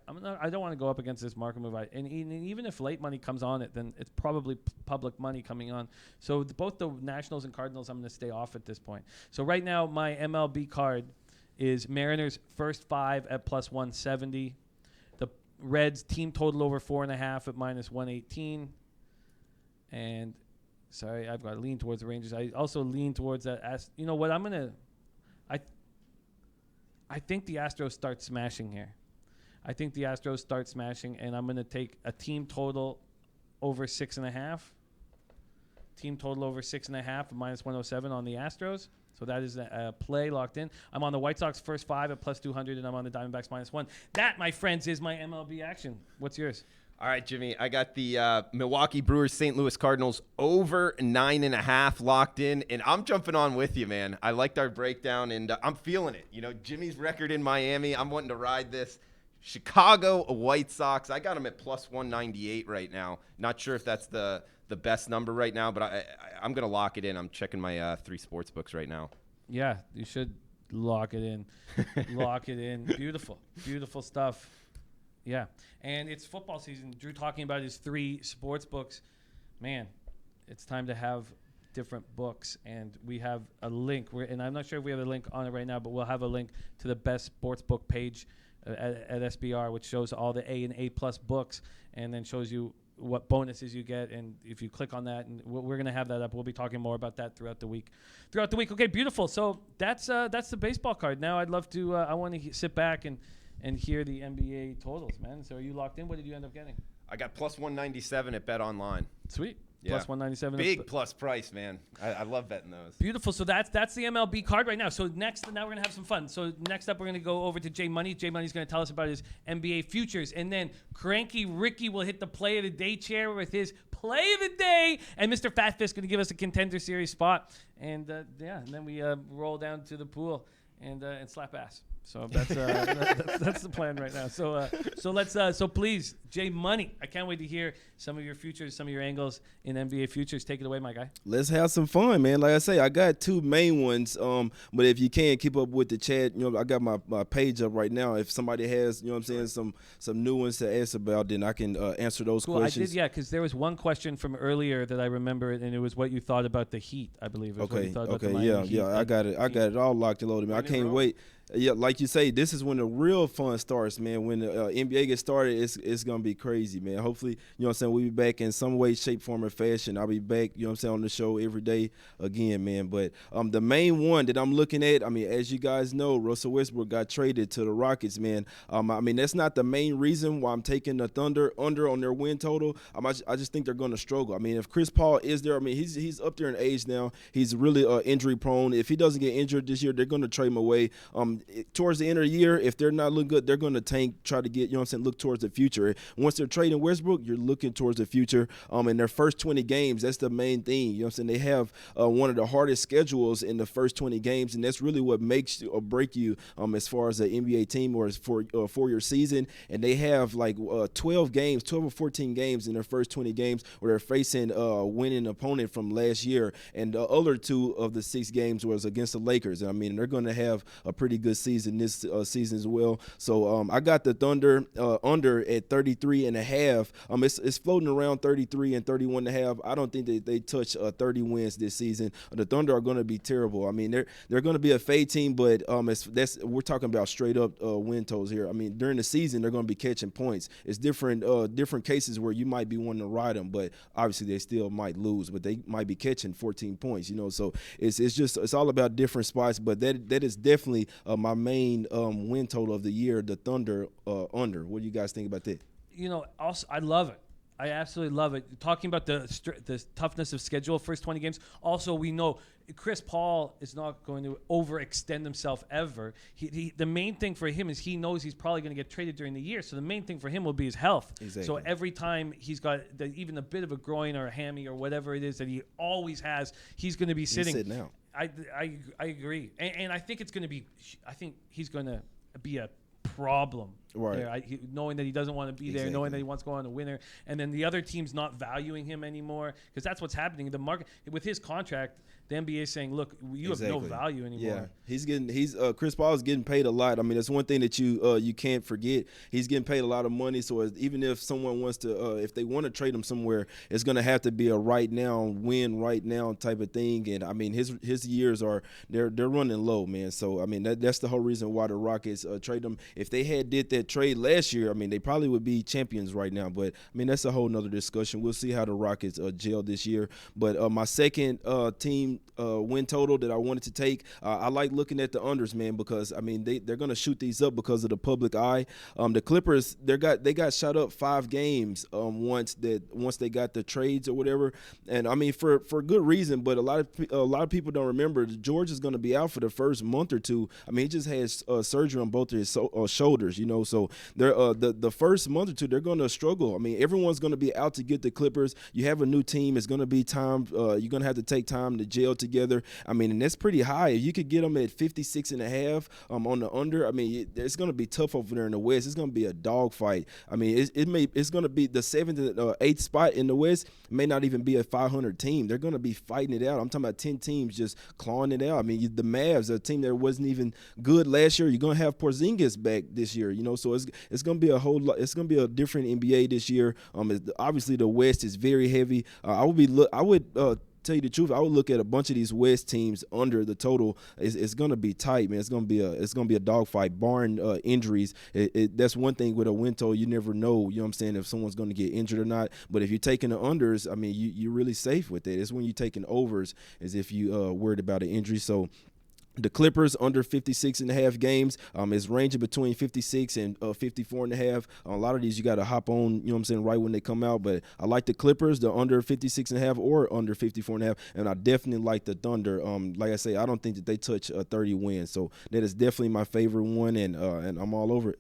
A: don't want to go up against this market move. And even if late money comes on it, then it's probably public money coming on. So both the Nationals and Cardinals, I'm gonna stay off at this point. So right now, my MLB card is Mariners first 5 at +170. Reds team total over 4.5 at -118. And sorry, I've got to lean towards the Rangers. I also lean towards that. You know what? I think the Astros start smashing here. I think the Astros start smashing, and I'm going to take a team total over 6.5. Team total over 6.5 at -107 on the Astros. So that is a play locked in. I'm on the White Sox first 5 at +200, and I'm on the Diamondbacks -1. That, my friends, is my MLB action. What's yours?
B: All right, Jimmy, I got the Milwaukee Brewers, St. Louis Cardinals over 9.5 locked in, and I'm jumping on with you, man. I liked our breakdown, and I'm feeling it. You know, Jimmy's record in Miami, I'm wanting to ride this. Chicago White Sox, I got them at +198 right now. Not sure if that's the best number right now, but I'm going to lock it in. I'm checking my 3 sports books right now.
A: Yeah, you should lock it in. Lock it in. Beautiful. Beautiful stuff. Yeah. And it's football season. Drew talking about his 3 sports books. Man, it's time to have different books. And we have a link. And I'm not sure if we have a link on it right now, but we'll have a link to the best sports book page at SBR, which shows all the A and A+ books, and then shows you what bonuses you get. And if you click on that, and we're going to have that up. We'll be talking more about that throughout the week. Okay, beautiful. So that's the baseball card. Now I'd love to, I want to sit back and hear the NBA totals, man. So are you locked in? What did you end up getting?
B: I got +197 at Bet Online.
A: Sweet.
B: Yeah.
A: +197.
B: Big plus price, man. I love betting those.
A: Beautiful. So that's the MLB card right now. So now we're going to have some fun. So next up, we're going to go over to Jay Money. Jay Money's going to tell us about his NBA futures. And then Cranky Ricky will hit the play of the day chair with his play of the day. And Mr. Fat Fist going to give us a contender series spot. And, and then we roll down to the pool. and slap ass. So that's that's the plan right now. So so please, Jay Money, I can't wait to hear some of your futures, some of your angles in NBA futures. Take it away, my guy.
E: Let's have some fun, man. Like I say, I got two main ones. But if you can't keep up with the chat, I got my page up right now. If somebody has, what I'm saying, some new ones to ask about, then I can answer those questions.
A: I did, yeah, because there was one question from earlier that I remember, and it was what you thought about the Heat, I believe.
E: Okay, I got it all locked and loaded, man. I can't wait. Yeah, like you say, this is when the real fun starts, man. When the NBA gets started, it's going to be crazy, man. Hopefully, we'll be back in some way, shape, form, or fashion. I'll be back, on the show every day again, man. But the main one that I'm looking at, as you guys know, Russell Westbrook got traded to the Rockets, man. That's not the main reason why I'm taking the Thunder under on their win total. I just think they're going to struggle. If Chris Paul is there, he's up there in age now. He's really injury prone. If he doesn't get injured this year, they're going to trade him away. Towards the end of the year, if they're not looking good, they're going to tank, try to get, look towards the future. Once they're trading Westbrook, you're looking towards the future. In their first 20 games, that's the main thing. They have one of the hardest schedules in the first 20 games, and that's really what makes or break you as far as the NBA team or for your season. And they have 12 or 14 games in their first 20 games where they're facing a winning opponent from last year. And the other 2 of the 6 games was against the Lakers. They're going to have a pretty good season this season as well. So I got the Thunder under at 33.5. It's floating around 33 and 31.5. I don't think that they touch 30 wins this season. The Thunder are going to be terrible. They're going to be a fade team, but we're talking about straight up win totals here. During the season they're going to be catching points. It's different cases where you might be wanting to ride them, but obviously they still might lose, but they might be catching 14 points. So it's all about different spots. But that is definitely my main win total of the year, the Thunder under. What do you guys think about that?
A: Also, I love it. I absolutely love it. Talking about the toughness of schedule, first 20 games. Also, we know Chris Paul is not going to overextend himself ever. The main thing for him is he knows he's probably going to get traded during the year. So the main thing for him will be his health. Exactly. So every time he's got even a bit of a groin or a hammy or whatever it is that he always has, he's going to be sitting.
E: He's sitting out.
A: I agree, and I think it's going to be. I think he's going to be a problem.
E: Right.
A: There. Knowing that he doesn't want to be there, knowing that he wants to go on a winner, and then the other team's not valuing him anymore, because that's what's happening in the market with his contract. The NBA is saying, look, you have no value anymore.
E: Yeah, Chris Paul is getting paid a lot. That's one thing that you can't forget. He's getting paid a lot of money. So even if someone wants to, if they want to trade him somewhere, it's going to have to be a right now, win right now type of thing. And his years they're running low, man. So that's the whole reason why the Rockets trade him. If they had did that trade last year, they probably would be champions right now. But that's a whole nother discussion. We'll see how the Rockets gel this year. But my second team win total that I wanted to take, I like looking at the unders, man, because they're going to shoot these up because of the public eye. The Clippers, they got shot up 5 games once they got the trades or whatever, and for good reason. But a lot of people don't remember George is going to be out for the first month or two. He just has surgery on both of his shoulders, so they're the first month or two they're going to struggle. Everyone's going to be out to get the Clippers. You have a new team. It's going to be time. You're going to have to take time to gel together. And that's pretty high. If you could get them at 56.5 on the under, it's going to be tough over there in the West. It's going to be a dogfight. It's going to be the 7th and 8th spot in the West. It may not even be a 500 team. They're going to be fighting it out. I'm talking about 10 teams just clawing it out. The Mavs, a team that wasn't even good last year, you're going to have Porzingis back this year. So it's going to be a whole lot. It's going to be a different NBA this year. Obviously the West is very heavy. I would tell you the truth, I would look at a bunch of these West teams under the total. It's going to be tight, man. It's going to be a dogfight, barring injuries. That's one thing with a win total. You never know, if someone's going to get injured or not. But if you're taking the unders, you're really safe with it. It's when you're taking overs as if you worried about an injury. So the Clippers under 56.5 games is ranging between 56 and 54.5. A lot of these you got to hop on, right when they come out. But I like the Clippers, the under 56.5 or under 54.5, and I definitely like the Thunder. Like I say, I don't think that they touch 30 wins. So that is definitely my favorite one, and I'm all over it.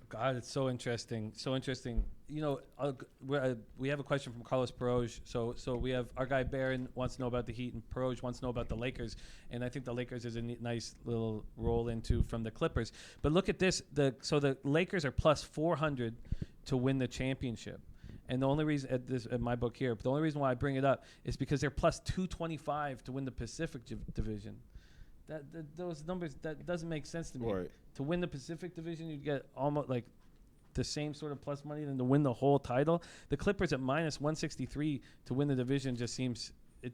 A: God, it's so interesting. So interesting. we have a question from Carlos Peroj. So we have our guy Barron wants to know about the Heat, and Peroj wants to know about the Lakers. And I think the Lakers is a nice little roll into from the Clippers. But look at this. The Lakers are plus 400 to win the championship. And the only reason at my book here, but the only reason why I bring it up is because they're plus 225 to win the Pacific Division. Those numbers, that doesn't make sense to me.
E: Right.
A: To win the Pacific Division, you'd get almost like the same sort of plus money than to win the whole title. The Clippers at minus 163 to win the division just seems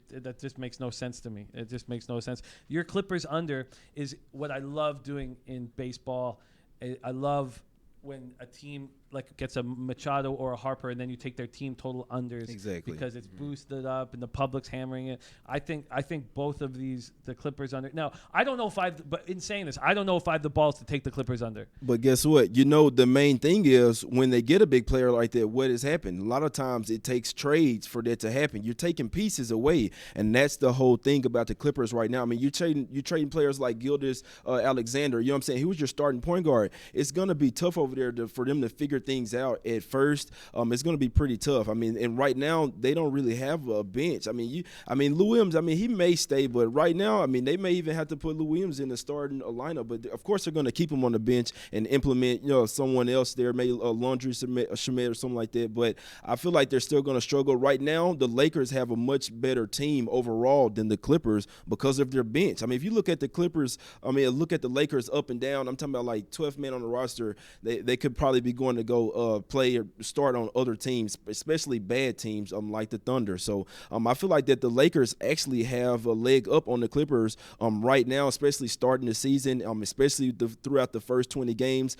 A: that just makes no sense to me. It just makes no sense. Your Clippers under is what I love doing in baseball. I love when a team like gets a Machado or a Harper, and then you take their team total unders.
E: Exactly.
A: Because it's boosted up and the public's hammering it. I think both of these, the Clippers under. Now, I don't know but in saying this, I don't know if I have the balls to take the Clippers under.
E: But guess what? The main thing is when they get a big player like that, what has happened? A lot of times it takes trades for that to happen. You're taking pieces away, and that's the whole thing about the Clippers right now. I mean, you're trading players like Gildas Alexander. You know what I'm saying? He was your starting point guard. It's going to be tough over there for them to figure things out at first. It's going to be pretty tough. I mean, and right now they don't really have a bench. I mean, Lou Williams, he may stay, but right now, they may even have to put Lou Williams in the starting lineup. But of course, they're going to keep him on the bench and implement, someone else there, maybe Laundry Shamet or something like that. But I feel like they're still going to struggle. Right now, the Lakers have a much better team overall than the Clippers because of their bench. If you look at the Clippers, look at the Lakers up and down. I'm talking about like 12 men on the roster. They could probably be going to go play or start on other teams, especially bad teams like the Thunder. So I feel like that the Lakers actually have a leg up on the Clippers right now, especially starting the season, especially throughout the first 20 games.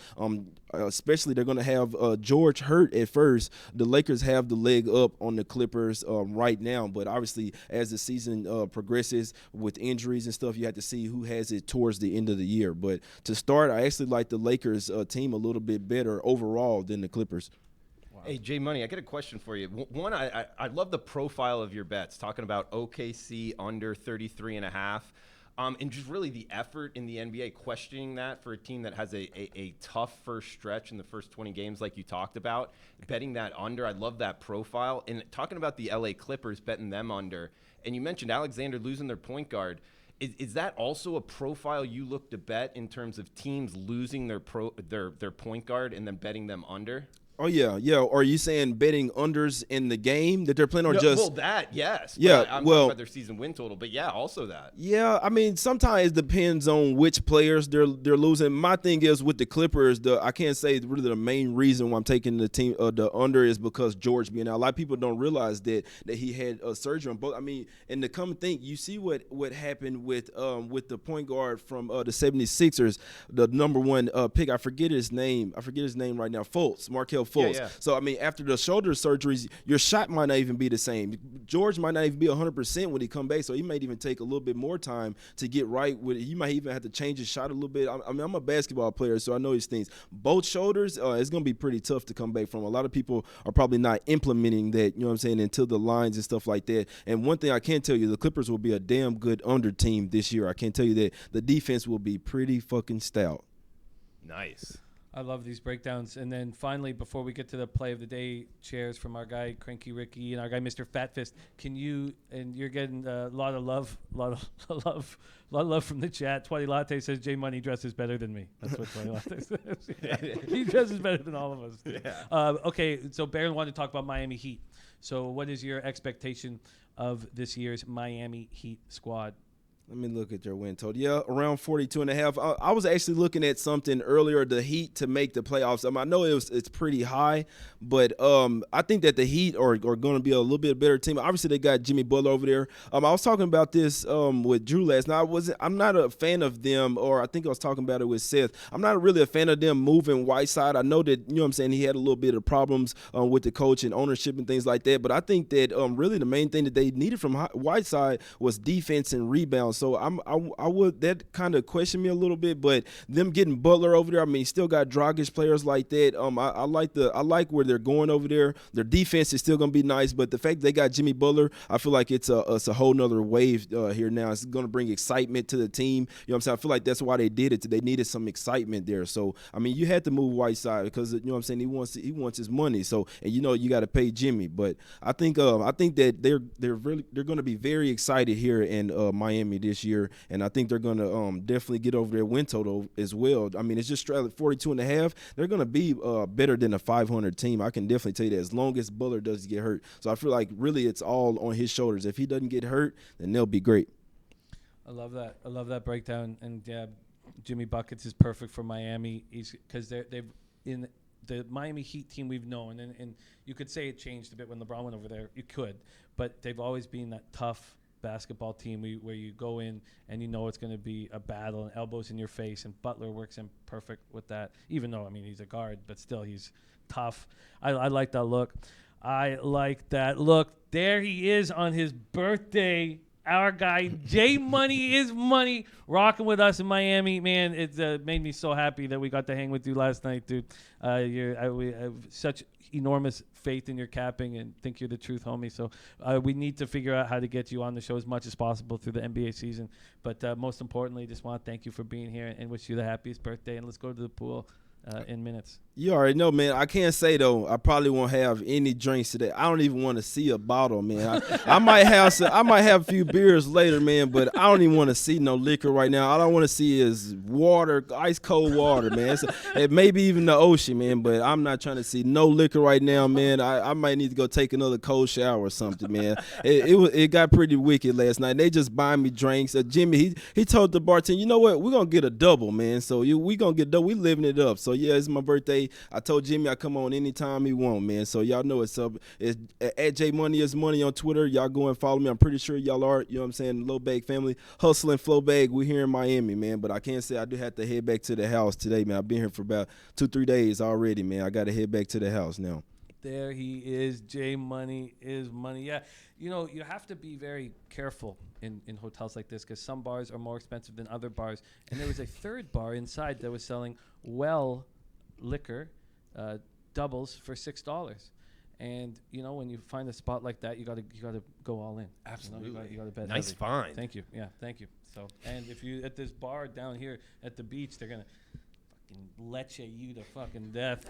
E: Especially they're going to have George hurt at first. The Lakers have the leg up on the Clippers right now, but obviously as the season progresses with injuries and stuff, you have to see who has it towards the end of the year. But to start, I actually like the Lakers team a little bit better overall than the Clippers.
B: Wow. Hey, J Money, I got a question for you. One, I love the profile of your bets, talking about OKC under 33.5. And just really the effort in the NBA, questioning that for a team that has a tough first stretch in the first 20 games like you talked about, betting that under. I love that profile. And talking about the LA Clippers, betting them under. And you mentioned Alexander losing their point guard. Is that also a profile you look to bet in terms of teams losing their point guard and then betting them under?
E: Oh, yeah. Or are you saying betting unders in the game that they're playing, or just –
B: well, that, yes.
E: Yeah,
B: I'm talking about their season win total, but, yeah, also that.
E: Yeah, sometimes it depends on which players they're losing. My thing is with the Clippers, I can't say really the main reason why I'm taking the team the under is because George being out. A lot of people don't realize that he had a surgery on both. And to come think, you see what happened with the point guard from the 76ers, the number one pick. I forget his name right now. Markelle Fultz. Yeah. So, after the shoulder surgeries, your shot might not even be the same. George might not even be 100% when he come back, so he might even take a little bit more time to get right with it. He might even have to change his shot a little bit. I'm a basketball player, so I know these things. Both shoulders, it's going to be pretty tough to come back from. A lot of people are probably not implementing that, you know what I'm saying, until the lines and stuff like that. And one thing I can tell you, the Clippers will be a damn good under team this year. I can tell you that the defense will be pretty fucking stout.
B: Nice.
A: I love these breakdowns. And then finally, before we get to the play of the day shares from our guy Cranky Ricky and our guy Mr. Fatfist, you're getting a lot of love from the chat. 20 Latte says J Money dresses better than me. That's what 20 Latte says. Yeah. He dresses better than all of us. Yeah. Okay, so Baron wanted to talk about Miami Heat. So what is your expectation of this year's Miami Heat squad?
E: Let me look at their win total. Yeah, around 42.5. I was actually looking at something earlier, the Heat to make the playoffs. I know it's pretty high, but I think that the Heat are going to be a little bit better team. Obviously, they got Jimmy Butler over there. I was talking about this with Drew last night. I'm not a fan of them, or I think I was talking about it with Seth. I'm not really a fan of them moving Whiteside. I know that, you know what I'm saying, he had a little bit of problems with the coach and ownership and things like that, but I think that really the main thing that they needed from Whiteside was defense and rebounds. So I would that kind of question me a little bit, but them getting Butler over there, I mean, still got Dragic players like that. I like where they're going over there. Their defense is still gonna be nice, but the fact they got Jimmy Butler, I feel like it's a whole nother wave here now. It's gonna bring excitement to the team. You know what I'm saying? I feel like that's why they did it. They needed some excitement there. So I mean, you had to move Whiteside because you know what I'm saying, he wants his money. So and you got to pay Jimmy. But I think that they're going to be very excited here in Miami this year, and I think they're going to definitely get over their win total as well. I mean, it's just 42.5. They're going to be better than a 500 team. I can definitely tell you that, as long as Butler doesn't get hurt. So I feel like really it's all on his shoulders. If he doesn't get hurt, then they'll be great.
A: I love that. I love that breakdown. And yeah, Jimmy Buckets is perfect for Miami. Because they've in the Miami Heat team we've known, and you could say it changed a bit when LeBron went over there. You could, but they've always been that tough basketball team where you go in and you know it's going to be a battle and elbows in your face. And Butler works in perfect with that. Even though, I mean, he's a guard, but still he's tough. I like that look. I like that look. There he is on his birthday. Our guy, J Money is Money, rocking with us in Miami. Man, it made me so happy that we got to hang with you last night, dude. We have such enormous faith in your capping and think you're the truth, homie. So we need to figure out how to get you on the show as much as possible through the NBA season. But most importantly, just want to thank you for being here and wish you the happiest birthday. And let's go to the pool in minutes.
E: You already know, man. I can't say, though, I probably won't have any drinks today. I don't even want to see a bottle, man. I might have a few beers later, man, but I don't even want to see no liquor right now. All I want to see is water, ice cold water, man. It maybe even the ocean, man, but I'm not trying to see no liquor right now, man. I might need to go take another cold shower or something, man. It got pretty wicked last night. They just buying me drinks. Jimmy, he told the bartender, you know what? We're going to get a double, man. So we going to get double. We living it up. So, yeah, it's my birthday. I told Jimmy I come on anytime he want, man. So y'all know it's up. It's at J Money is Money on Twitter. Y'all go and follow me. I'm pretty sure y'all are. You know what I'm saying? LoBag family, hustling FloBag. We're here in Miami, man. But I can't say I do have to head back to the house today, man. I've been here for about 2-3 days already, man. I got to head back to the house now.
A: There he is. J Money is Money. Yeah, you know, you have to be very careful in hotels like this because some bars are more expensive than other bars. And there was a third bar inside that was selling liquor. Doubles for $6, and you know when you find a spot like that, you gotta go all in.
B: Absolutely,
A: you gotta bet.
B: Nice
A: heavy.
B: find.
A: Thank you. Yeah, thank you. So, and if you at this bar down here at the beach, they're gonna fucking leche you to fucking death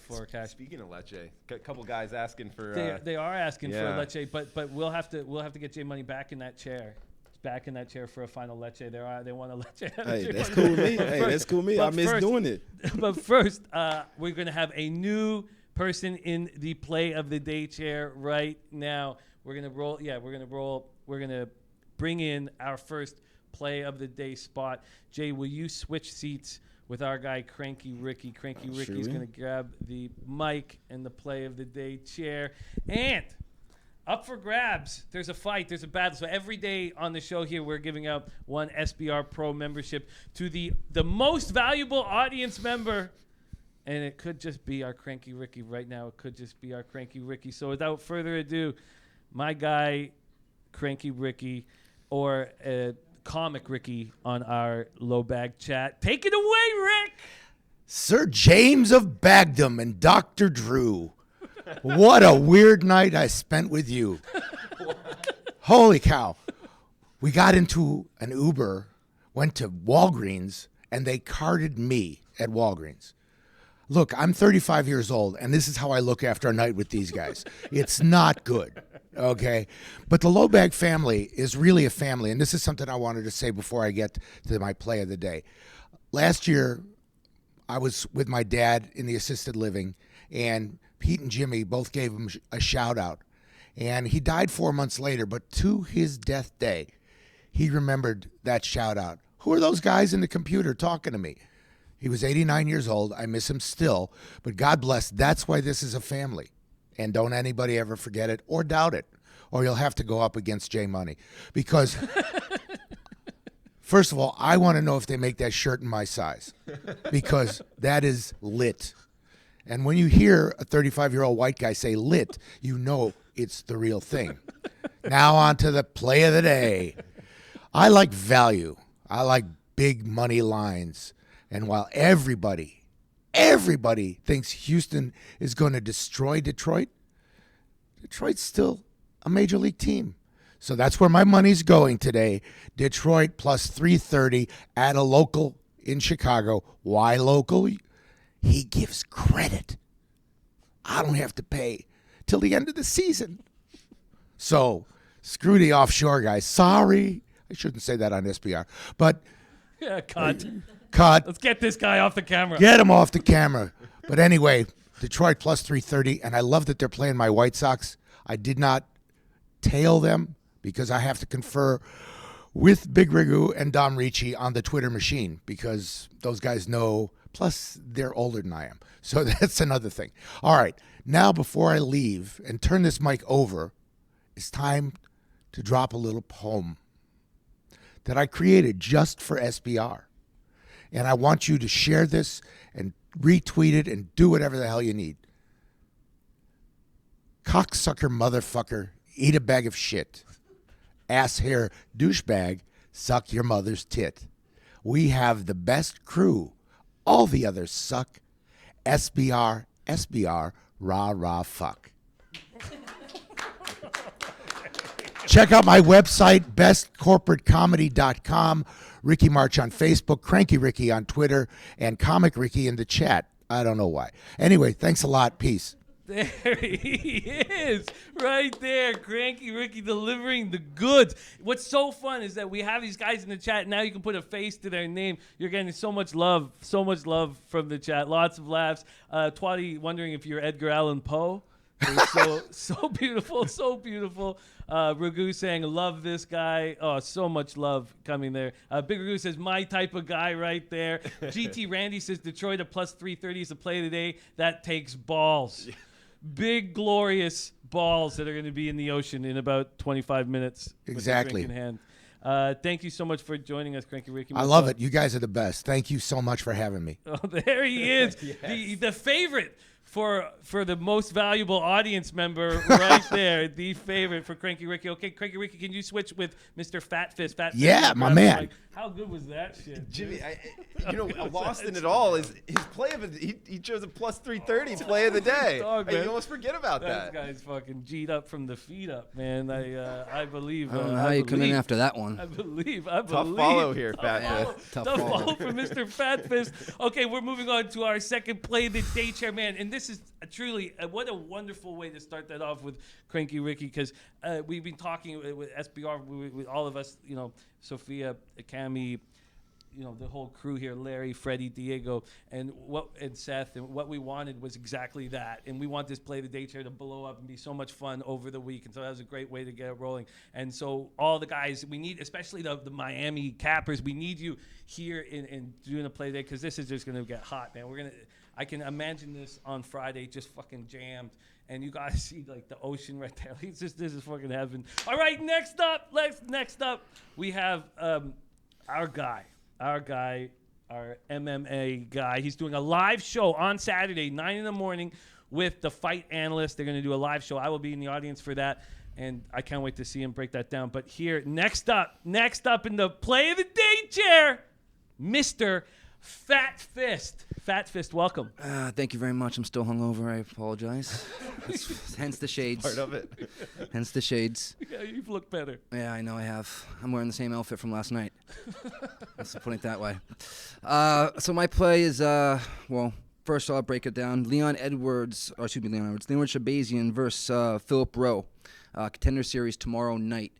A: for cash.
B: Speaking of leche, a couple guys asking for.
A: They are asking for leche, but we'll have to get J Money back in that chair. Back in that chair for a final leche. They want a leche.
E: Hey, that's cool with me. That's cool with me. I miss doing it.
A: But first, we're going to have a new person in the play of the day chair right now. We're going to roll. Yeah, we're going to roll. We're going to bring in our first play of the day spot. Jay, will you switch seats with our guy, Cranky Ricky? Cranky Ricky's going to grab the mic and the play of the day chair. And up for grabs. There's a fight. There's a battle. So every day on the show here, we're giving out one SBR Pro membership to the most valuable audience member. And it could just be our Cranky Ricky right now. It could just be our Cranky Ricky. So without further ado, my guy, Cranky Ricky, or Comic Ricky on our LoBag chat. Take it away, Rick.
C: Sir James of Bagdom and Dr. Drew. What a weird night I spent with you. Holy cow. We got into an Uber, went to Walgreens, and they carted me at Walgreens. Look, I'm 35 years old, and this is how I look after a night with these guys. It's not good, okay? But the LoBag family is really a family, and this is something I wanted to say before I get to my play of the day. Last year, I was with my dad in the assisted living, and Pete and Jimmy both gave him a shout out. And he died 4 months later, but to his death day, he remembered that shout out. Who are those guys in the computer talking to me? He was 89 years old. I miss him still, but God bless. That's why this is a family. And don't anybody ever forget it or doubt it, or you'll have to go up against J Money. Because, first of all, I want to know if they make that shirt in my size, because that is lit. And when you hear a 35-year-old white guy say lit, you know it's the real thing. Now on to the play of the day. I like value. I like big money lines. And while everybody thinks Houston is going to destroy Detroit, Detroit's still a major league team. So that's where my money's going today. Detroit plus 330 at a local in Chicago. Why local? He gives credit. I don't have to pay till the end of the season. So screw the offshore guys. Sorry. I shouldn't say that on SBR. But
A: Yeah, cut.
C: cut.
A: Let's get this guy off the camera.
C: Get him off the camera. But anyway, Detroit plus 330. And I love that they're playing my White Sox. I did not tail them because I have to confer with Big Rigu and Dom Ricci on the Twitter machine because those guys know. Plus, they're older than I am. So that's another thing. All right. Now, before I leave and turn this mic over, it's time to drop a little poem that I created just for SBR. And I want you to share this and retweet it and do whatever the hell you need. Cocksucker motherfucker, eat a bag of shit. Ass hair douchebag, suck your mother's tit. We have the best crew. All the others suck. SBR, rah, rah, fuck. Check out my website, bestcorporatecomedy.com. Ricky March on Facebook, Cranky Ricky on Twitter, and Comic Ricky in the chat. I don't know why. Anyway, thanks a lot. Peace.
A: There he is, right there, Cranky Ricky delivering the goods. What's so fun is that we have these guys in the chat. Now you can put a face to their name. You're getting so much love from the chat. Lots of laughs. Twatty wondering if you're Edgar Allan Poe. So beautiful, so beautiful. Ragu saying, love this guy. Oh, so much love coming there. Big Ragu says, my type of guy right there. GT Randy says, Detroit at plus 330 is a play today. That takes balls. Big, glorious balls that are going to be in the ocean in about 25 minutes.
C: Exactly.
A: With a drink in hand. Thank you so much for joining us, Cranky Ricky.
C: I love it. You guys are the best. Thank you so much for having me.
A: Oh, there he is.
B: Yes.
A: The favorite for the most valuable audience member right there. The favorite for Cranky Ricky. Okay, Cranky Ricky, can you switch with Mr. Fat Fist?
C: Yeah, my man.
A: Like, how good was that shit?
B: Jimmy, lost in it all is his play of it. He chose a plus 330 play of the day.
A: Dog,
B: And
A: man.
B: you almost forget about
A: That
B: that.
A: guy's fucking G'd up from the feet up, man. I believe.
F: I don't know how you come in after that one.
A: I believe.
B: Tough follow here, Fat Fist.
F: Tough
A: Tough
F: follow.
A: follow from Mr. Fat Fist. Okay, we're moving on to our second play of the day, chair, man. And this is truly what a wonderful way to start that off with Cranky Ricky, because we've been talking with SBR, with all of us, Sophia, Cami, the whole crew here, Larry, Freddie, Diego, and Seth, and what we wanted was exactly that. And we want this play of the day chair to blow up and be so much fun over the week. And so that was a great way to get it rolling. And so all the guys, we need, especially the Miami Cappers, we need you here in doing a play today, because this is just going to get hot, man. I can imagine this on Friday just fucking jammed. And you guys see like the ocean right there. This is fucking heaven. All right, next up, we have our guy, our MMA guy. He's doing a live show on Saturday, 9 in the morning, with the fight analyst. They're going to do a live show. I will be in the audience for that, and I can't wait to see him break that down. But here, next up in the play of the day chair, Mr. Fat Fist. Fat Fist, welcome.
F: Thank you very much. I'm still hungover. I apologize. Hence the shades.
B: Part of it.
F: Hence the shades.
A: Yeah, you've looked better.
F: Yeah, I know I have. I'm wearing the same outfit from last night. Let's put it that way. So my play is, first I'll break it down. Leon Shabazian versus Philip Rowe. Contender Series tomorrow night.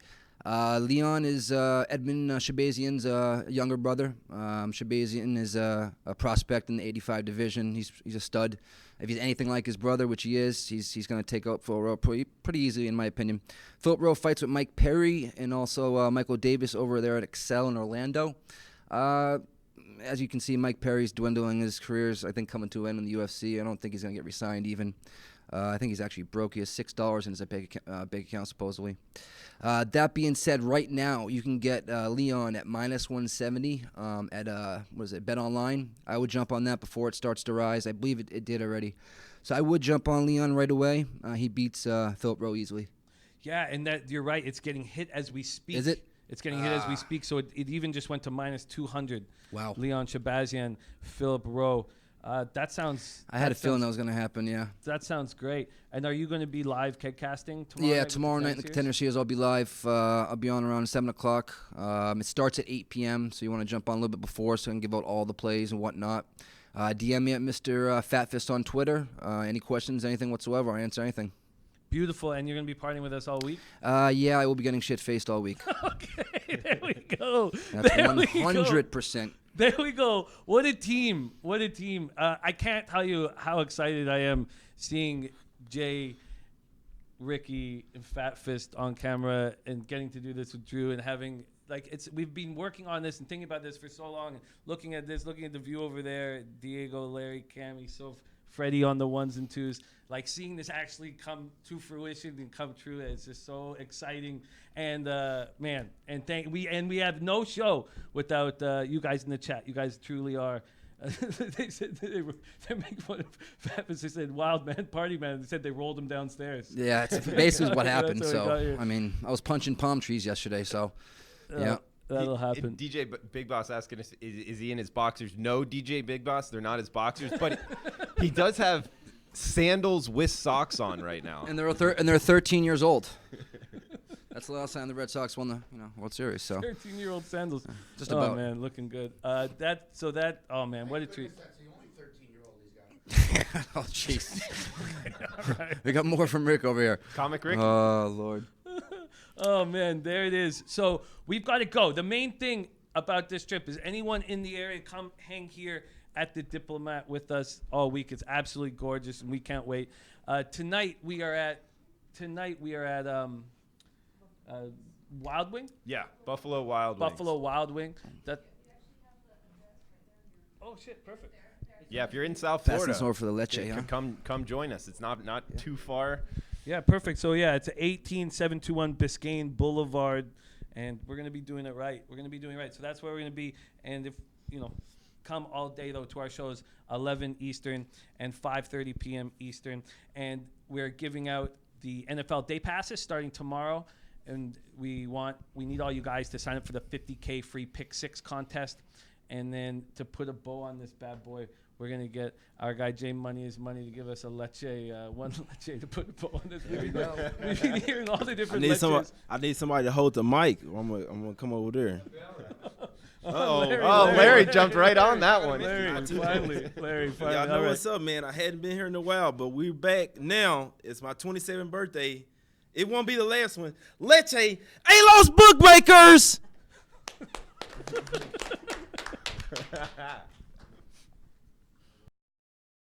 F: Leon is Edwin Shabazian's younger brother. Shabazian is a prospect in the 85 division. He's a stud. If he's anything like his brother, which he is, he's going to take out Phil Rowe pretty easily, in my opinion. Philip Rowe fights with Mike Perry and also Michael Davis over there at Excel in Orlando. As you can see, Mike Perry's dwindling his career's, I think, coming to an end in the UFC. I don't think he's going to get re-signed even. I think he's actually broke. He has $6 in his bank account, supposedly. That being said, right now you can get Leon at minus 170 at Bet Online. I would jump on that before it starts to rise. I believe it did already. So I would jump on Leon right away. He beats Philip Rowe easily.
A: Yeah, and that you're right. It's getting hit as we speak.
F: Is it?
A: It's getting hit as we speak. So it even just went to minus 200.
F: Wow.
A: Leon Shabazian, Philip Rowe. That sounds.
F: I had a feeling that was going to happen, yeah.
A: That sounds great. And are you going to be live casting tomorrow?
F: Yeah, tomorrow night in the Contender Series, I'll be live. I'll be on around 7 o'clock. It starts at 8 p.m., so you want to jump on a little bit before so I can give out all the plays and whatnot. DM me at Mr. Fatfist on Twitter. Any questions, anything whatsoever, I'll answer anything.
A: Beautiful. And you're going to be partying with us all week?
F: Yeah, I will be getting shit-faced all week.
A: Okay, there we go.
F: That's
A: there
F: 100%.
A: There we go. What a team. What a team. I can't tell you how excited I am seeing Jay, Ricky, and Fat Fist on camera and getting to do this with Drew and having, we've been working on this and thinking about this for so long, and looking at this, looking at the view over there, Diego, Larry, Cammy, Freddie on the ones and twos, seeing this actually come to fruition and come true. It's just so exciting. And man, and we have no show without you guys in the chat. You guys truly are. They said they're making fun of Fabus. They said wild man, party man. They said they rolled him downstairs.
F: Yeah, it's basically what happened.
A: That's how we got here.
F: I was punching palm trees yesterday, so yeah.
A: That'll happen.
B: DJ Big Boss asking us, is he in his boxers? No, DJ Big Boss, they're not his boxers, but he does have sandals with socks on right now.
F: And they're 13 years old. That's the last time the Red Sox won the World Series. So
A: 13-year-old sandals.
F: Just about.
A: Oh man, looking good. Oh man, what a treat.
C: That's the only 13-year-old he's got.
F: Oh jeez. Right. We got more from Rick over here.
B: Comic Rick?
F: Oh Lord.
A: Oh man, there it is. So we've got to go. The main thing about this trip is anyone in the area, come hang here at the Diplomat with us all week. It's absolutely gorgeous, and we can't wait. Tonight we are at Wild Wing.
B: Yeah, Buffalo Wild Wings.
A: Buffalo Wild Wing. Oh shit! Perfect.
B: Yeah, if you're in South
F: Fast
B: Florida,
F: and slow for the leche, huh?
B: come join us. It's not too far.
A: Yeah, perfect. So yeah, it's 18721 Biscayne Boulevard, and we're gonna be doing it right. We're gonna be doing it right. So that's where we're gonna be. And if come all day though to our shows, 11 Eastern and 5:30 p.m. Eastern, and we're giving out the NFL Day Passes starting tomorrow. And we need all you guys to sign up for the $50K free Pick 6 contest. And then to put a bow on this bad boy, we're going to get our guy Jay Money to give us a one leche to put a bow on this. We've been hearing all the different leches.
E: I need somebody to hold the mic. I'm gonna come over there.
B: Larry jumped right on that one.
A: Larry, finally.
E: Y'all know what's up, man. I hadn't been here in a while, but we're back now. It's my 27th birthday. It won't be the last one. Leche, hey, los bookmakers!